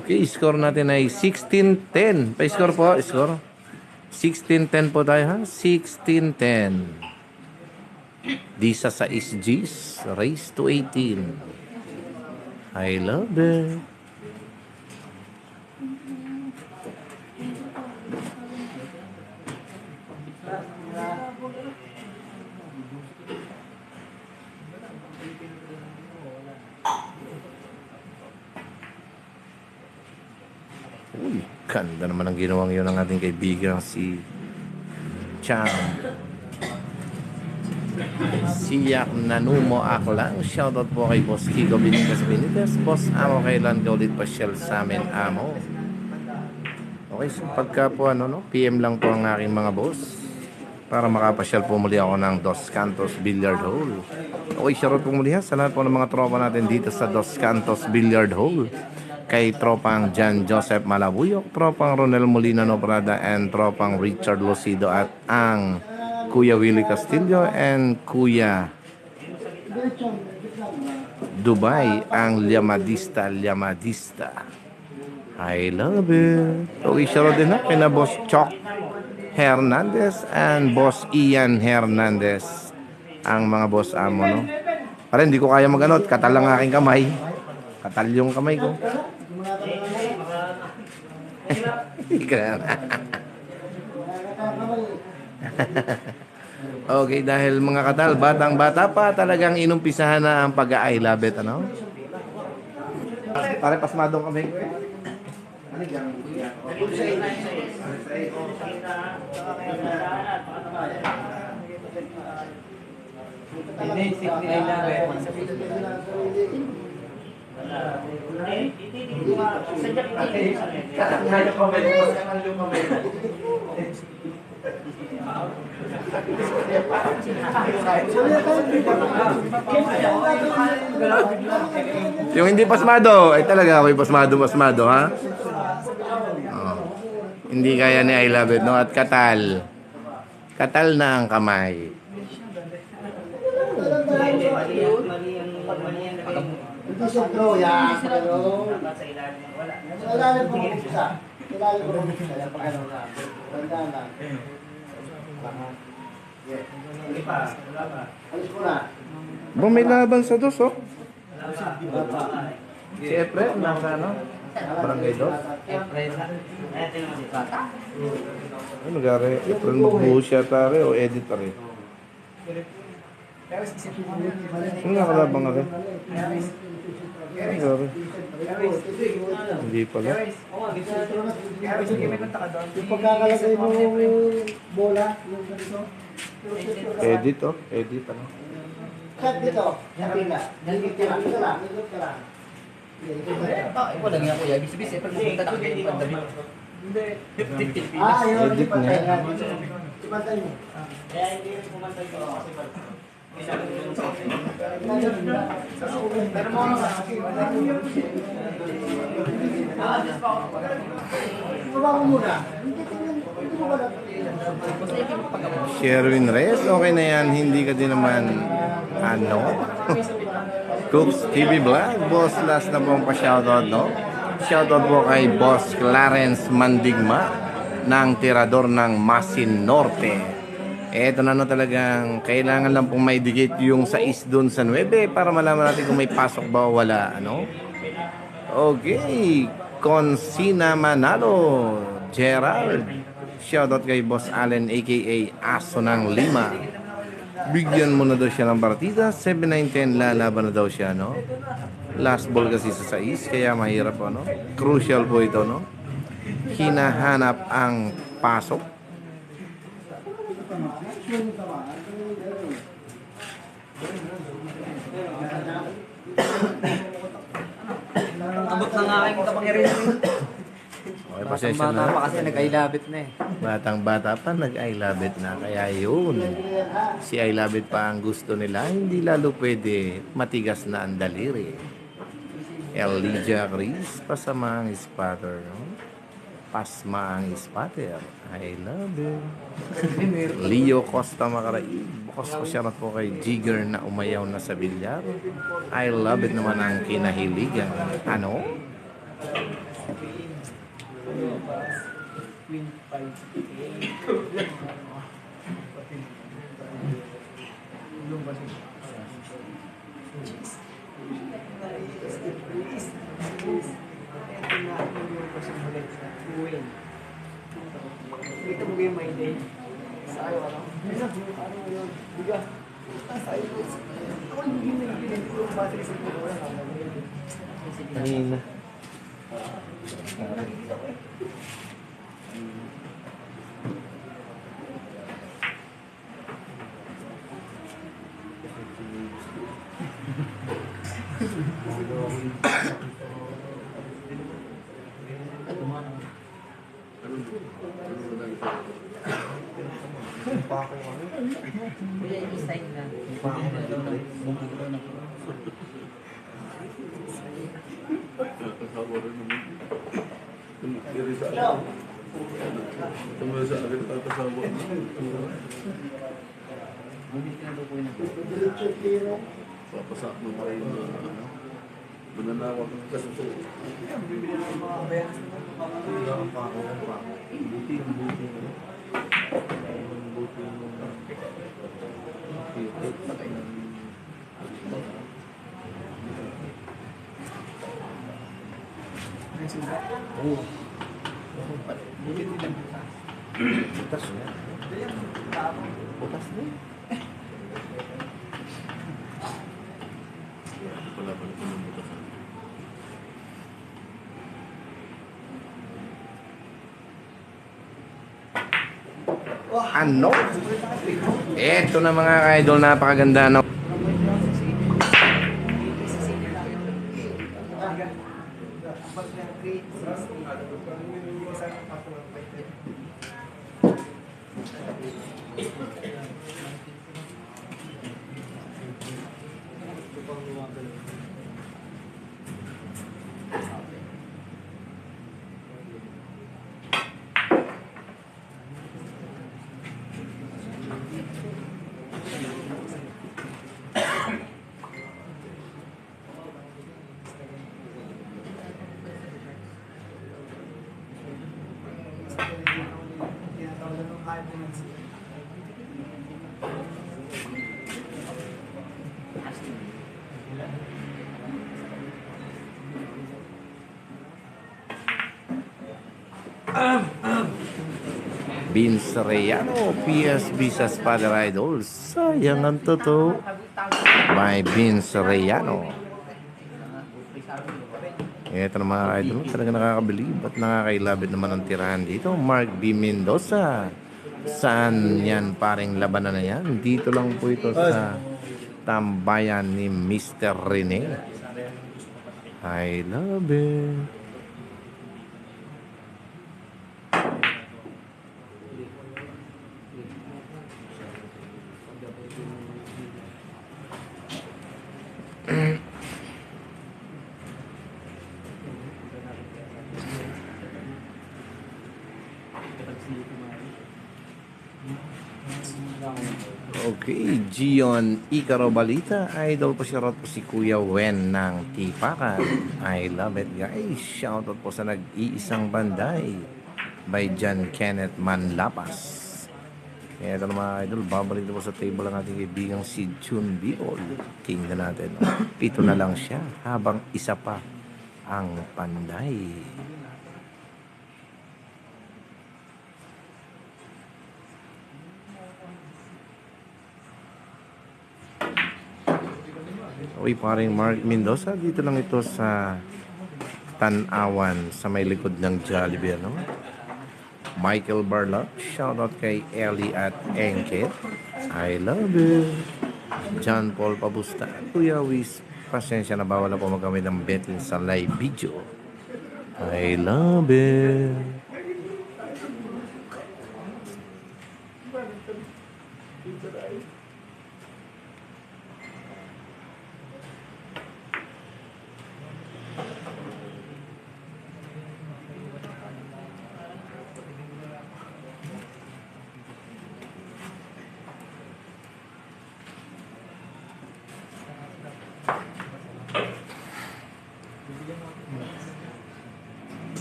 [SPEAKER 1] Okay, score natin ay 16-10. Pa-score po, score. 16-10 po tayo, ha? 16-10. Disa sa SGs, race to 18. I love it. Uy, ganda naman ang ginawang yun ng ating kaibigan si Chang. Siyak Nanumo Aklang. Shoutout po kay Boss Kiko Benitez. Boss Amo, kailan ka ulit pasyal sa amin, Amo? Okay, so pagka po PM lang po ang aking mga boss para makapasyal po muli ako ng Dos Cantos Billiard Hall. Okay, shoutout po muli sa lahat po ng mga tropa natin dito sa Dos Cantos Billiard Hall. Kay tropang John Joseph Malabuyok, tropang Ronel Molina Nobrada, and tropang Richard Lucido, at ang Kuya Willie Castillo and Kuya Dubai, ang Llamadista. I love it. Okay, shoutout din na kina Boss Choc Hernandez and Boss Ian Hernandez, ang mga boss amo, no? Parang hindi ko kaya maganot, katal lang aking kamay. Katal yung kamay ko. Okay, dahil mga katal, batang-bata pa, talagang inumpisahan na ang pag-I love it, ano? Pare, pasmadong kami. Yung hindi pasmado, ay talaga ako'y pasmado, ha? Oh. Hindi kaya ni I love it, no? At katal. Katal na ang kamay.
[SPEAKER 3] Ito siya bro, yan. Sa ilalim po ng isa. Sa ilalim po ng isa. Yan, pag ano na. Tandaan lang. Alis mo na.
[SPEAKER 1] Ba, may laban sa dos, oh. Si Efren, nasa ano? Barangay dos. Ano gari? Efren magbuhos siya tari o edit tari? Ano nakalabang nga rin? Ano gari? Hindi pala.
[SPEAKER 3] Yung pagkakalagay mo bola, yung ganito.
[SPEAKER 1] Edit, oh. Edit, ano?
[SPEAKER 3] Cut dito. Yan pila. Dito lang. Dito lang.
[SPEAKER 5] Ikaw lang yan kuya, bis-bis pag pumunta na kayo yung pandami.
[SPEAKER 3] Ayun.
[SPEAKER 1] Edit niya.
[SPEAKER 3] Ipantay mo.
[SPEAKER 2] Kaya hindi rin pumantay ko kasi
[SPEAKER 3] Baba mo muna. Hindi mo ba
[SPEAKER 1] Sherwin Reyes, okay na yan. Hindi ka din naman, ano? Cooks TV Vlog, Boss last na pong pa-shoutout, no? Shoutout po kay Boss Clarence Mandigma ng tirador ng Masin Norte. Eto na, no, talagang kailangan lang pong may dikit yung 6 dun sa 9 para malaman natin kung may pasok ba o wala, ano? Okay, Consina Manalo, Gerald. Shoutout kay Boss Allen aka Aso ng Lima. Bigyan mo na daw siya ng partida. 7-9-10 lalaban na daw siya, no? Last ball kasi sa 6, kaya mahirap, no? Crucial po ito, no? Hinahanap ang pasok.
[SPEAKER 5] Abot ng aking kapangyarihan.
[SPEAKER 1] Okay, pasensya
[SPEAKER 5] Bata
[SPEAKER 1] na.
[SPEAKER 5] pa kasi nag-I-love it na eh.
[SPEAKER 1] Batang-bata pa, nag-I love it na. Kaya yun, si I love it pa ang gusto nila. Hindi lalo pwede matigas na ang daliri. Elijah Chris, pasama ang spatter, no? Pasma ang spatter. I love it. Leo Costa Macaraig. Bukas ko siya po kay Jigger na umayaw na sa bilyar. I love it naman ang kinahiligan. Ano?
[SPEAKER 5] Ito mo yung my day. Sa ayaw ano? Biga. Sa ayaw. Ako yung bigyan yung battery sa pulo.
[SPEAKER 1] Kanina.
[SPEAKER 3] Kuya, i-sign na.
[SPEAKER 4] Kasama rin naman. Kiri sa akin. Tama sa akin, kasama. Papasak mo tayo na mananawag ng kaso.
[SPEAKER 1] Butas na. Butas na.
[SPEAKER 4] Wala pa rin ng butasan.
[SPEAKER 1] Ano? Eto na mga ka-idol, napakaganda no. Vince Reyano, PSB sa Father Idol. Sayang ang totoo. By Vince Reyano. Ito na mga idol, talaga nakakabilib at nakakailabit naman ang tirahan dito. Mark B. Mendoza. Saan yan paring labanan na yan? Dito lang po ito sa tambayan ni Mr. Rene. I love it. Okay, Gion Icaro Balita. Idol po si Rot po si Kuya Wen ng Tipakan. I love it guys. Shoutout po sa nag-iisang banday by John Kenneth Manlapas. Kaya ito na mga idol, babalik na po sa table ang ating kaibigang si June Bicol. Tingnan natin. Pito na lang siya habang isa pa ang panday. Uy, paring Mark Mendoza, dito lang ito sa Tanawan sa may likod ng Jollibee, no? Michael Barlock, shoutout kay Ellie at Enket. I love you. John Paul Pabusta. Kuya Wiz, pasensya na bawal na po magamit ng betting sa live video. I love it.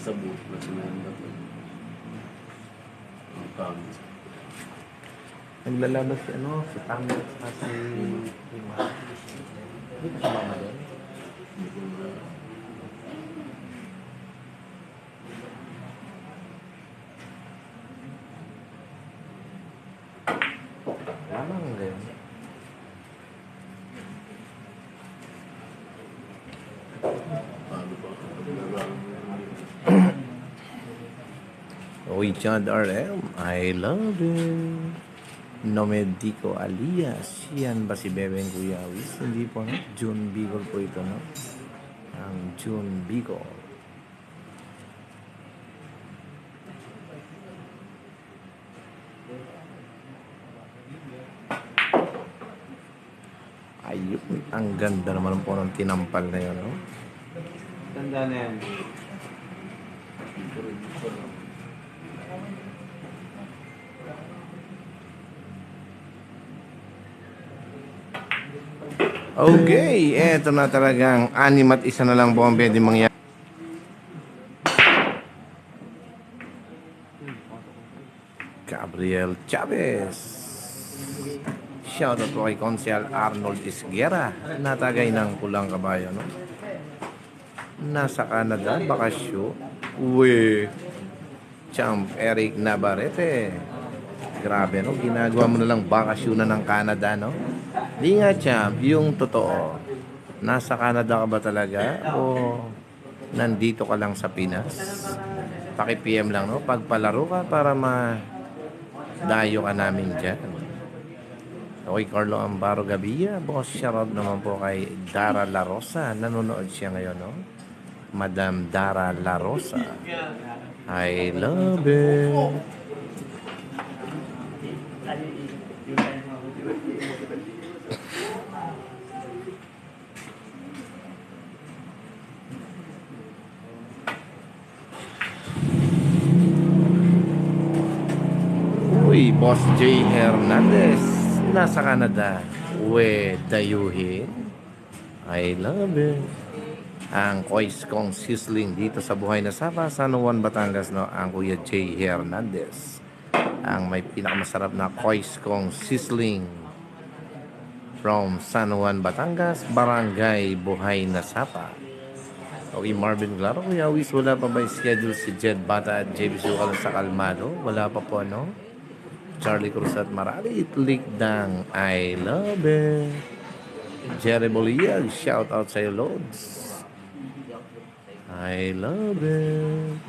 [SPEAKER 4] Sa buhok na sinandat. Ang pangit.
[SPEAKER 1] Naglalabas si ano, si Tamo at si Ima. Hindi ko sumama doon.
[SPEAKER 4] Hindi ko na
[SPEAKER 1] Lamang ganyan.
[SPEAKER 4] paano pa ako naglalaro.
[SPEAKER 1] Uy, Chad RM, I love it. Nomedico alias. Yan ba si Bebeng Kuya Wiz? Hindi po, no? June Bicol po ito, no? Ang June Bicol. Ayun, ang ganda naman po ng tinampal na yun, no?
[SPEAKER 5] Tanda na yan.
[SPEAKER 1] Okay, eto na talagang 6-1 na lang po ang pwede mangyari. Gabriel Chavez. Shoutout po kay Konsyal Arnold Isguera, natagay ng Pulang Kabayo, no? Nasa Canada, bakasyon. Uwe. Champ Eric Navarrete. Grabe, no? Ginagawa mo na lang bakasyon na ng Canada, no? Di nga, champ, yung totoo. Nasa Canada ka ba talaga? O nandito ka lang sa Pinas? Paki-PM lang, no? Pagpalaro ka para dayo ka namin dyan. Okay, Carlo Amparo Gabia. Boss, shoutout naman po kay Dara La Rosa. Nanonood siya ngayon, no? Madam Dara La Rosa. I love it. Uy, Boss J. Hernandez. Nasa Canada. We dayuhin. I love it. Ang Kois Kong Sizzling dito sa Buhay na Sapa, San Juan, Batangas, no? Ang Kuya J. Hernandez. Ang may pinakamasarap na Kois Kong Sizzling from San Juan, Batangas, Barangay Buhay na Sapa. Okay, Marvin Claro, Kuya Awis, wala pa ba yung schedule si Jed Bata at JB Sukal sa Kalmado? Wala pa po, ano? Charlie Cruz at Marali Itlikdang, I love it. Jerry Boliag, shout out sa iyo, Lods. I love it.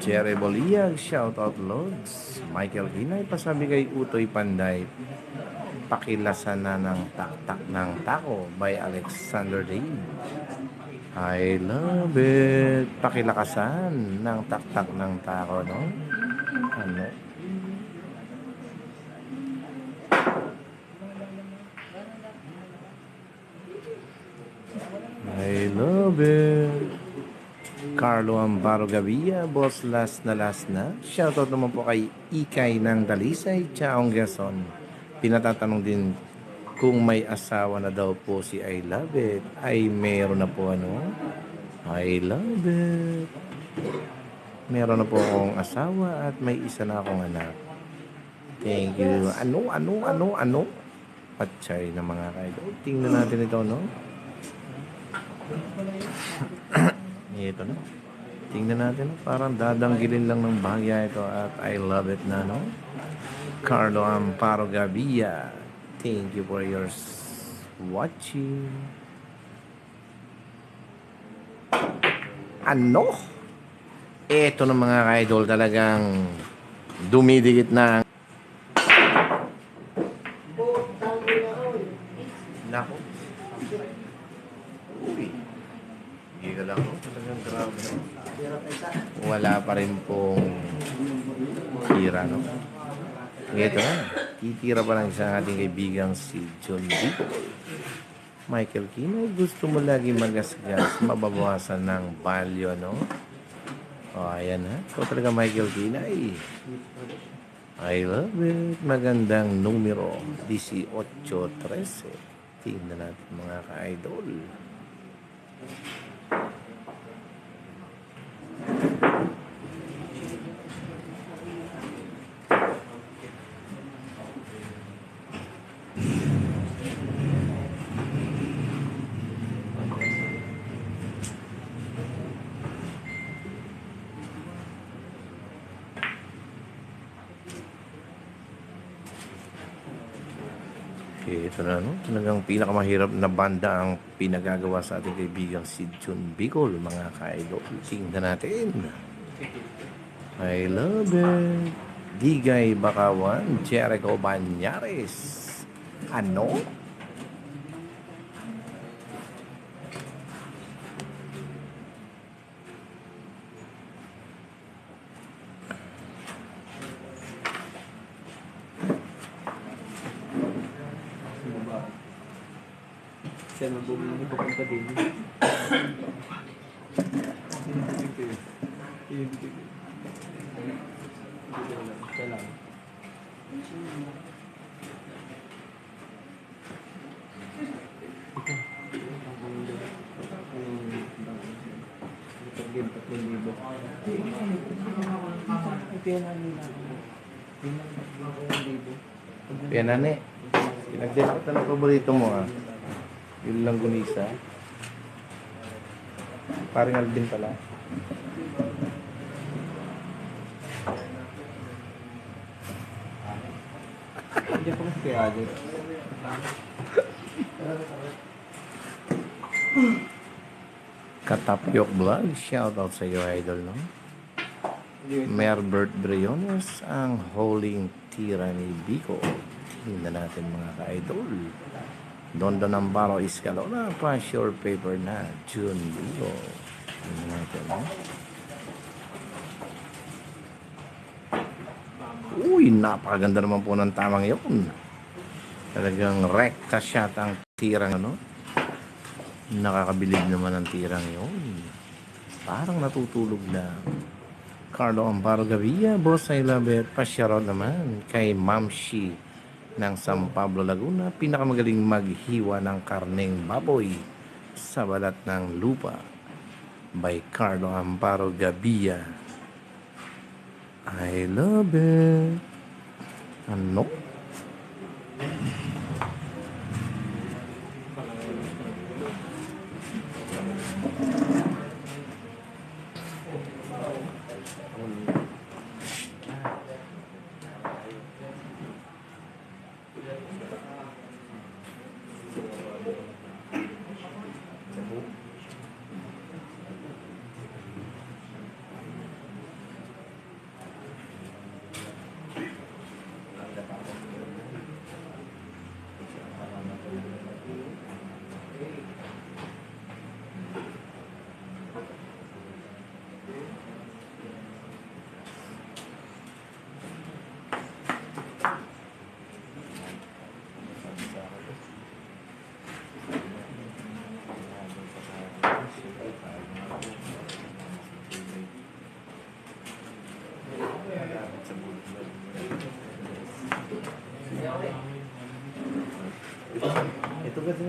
[SPEAKER 1] Jerry Boliag, shout out Lods. Michael Hinay, pasabi kay Utoy Panday, pakilasan na ng taktak ng tako by Alexander Dave. I love it. Pakilakasan ng taktak ng tako, no? Ano? I love it. Carlo Amparo Gavia, boss, last na. Shoutout naman po kay Ikay ng Dalisay, Chaong Gason. Pinatatanong din kung may asawa na daw po si I love it. Ay, meron na po, ano? I love it. Meron na po akong asawa at may isa na akong anak. Thank you. Ano? Patchay na mga kaidol. Tingnan natin ito, no? Ito na. Tingnan natin. Parang dadanggilin lang ng bahagya ito at I love it na, no? Carlo Amparo Gavia. Thank you for your watching. Ano? Ito na mga ka-idol, talagang dumidikit na. Nako. Uy. Hindi ka lang. Talagang grabe. Wala pa rin pong tira, no? Ito na. Titira pa lang sa ating kaibigang si John Vito. Michael Kino, gusto mo lagi magasgas, mababawasan ng value, no? Oh, ayan ha. Ito talaga Michael Kinay. I love it. Magandang numero. 18-13. Tingnan natin mga ka-idol. Okay, ito na, no? Talagang pinakamahirap na banda ang pinagagawa sa ating kaibigang si Jun Bicol, mga ka-idol. Tingnan natin. I love it. Digay Bakawan, Jericho Banyares. Ano?
[SPEAKER 5] Siya nang bumili papunta din. Siya lang.
[SPEAKER 1] Pianane. Pinagdesot na ng paborito mo ah. Yung langgunisa. Parang Alvin pala.
[SPEAKER 5] Hindi pa kasi kaya agad.
[SPEAKER 1] Katapyok Vlog. Shoutout sa iyo, idol, no? Merbert Briones, ang huling tira ni Bico. Tingnan natin mga ka-idol. Dondo Namparo Escalona, pa-sure paper na Jun Bico. Tingnan natin, no? Uy, napakaganda naman po ng tamang yun. Talagang rekta shot ang tirang, ano? Nakakabilib naman ang tirang yun. Parang natutulog na. Carlo Amparo Gavia, Boss I Love It. Pa-shoutout naman kay Ma'am Shi ng San Pablo, Laguna. Pinakamagaling maghiwa ng karneng baboy sa balat ng lupa. By Carlo Amparo Gavia. I love it. Ano? Ito ba ito?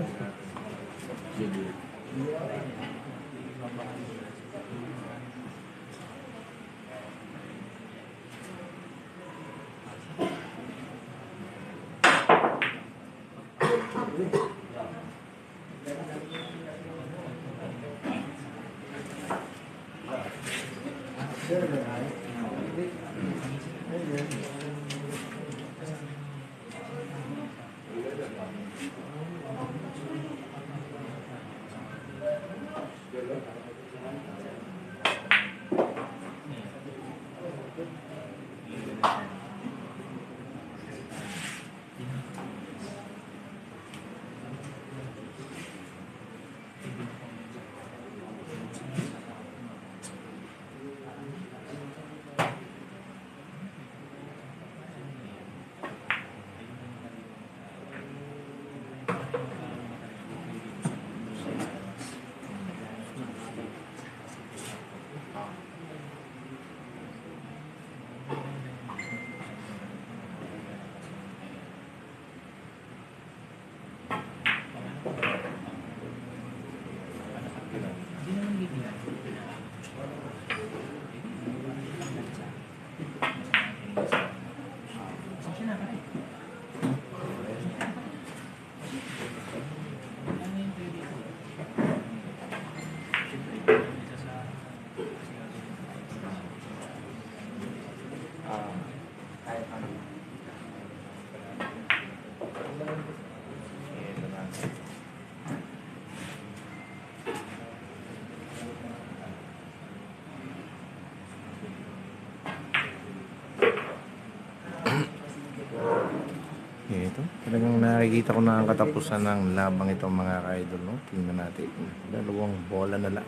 [SPEAKER 1] Talagang nakikita ko na ang katapusan ng labang ito mga ka-idol, no? Tingnan natin. Dalawang bola na lang.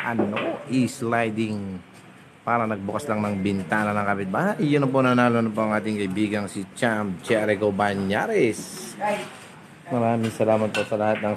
[SPEAKER 1] Ano? E-sliding. Para nagbukas lang ng bintana ng kapitbahay. Iyon na po nanalo na po ang ating kaibigang si Champ Jericho Banyares. Maraming salamat po sa lahat ng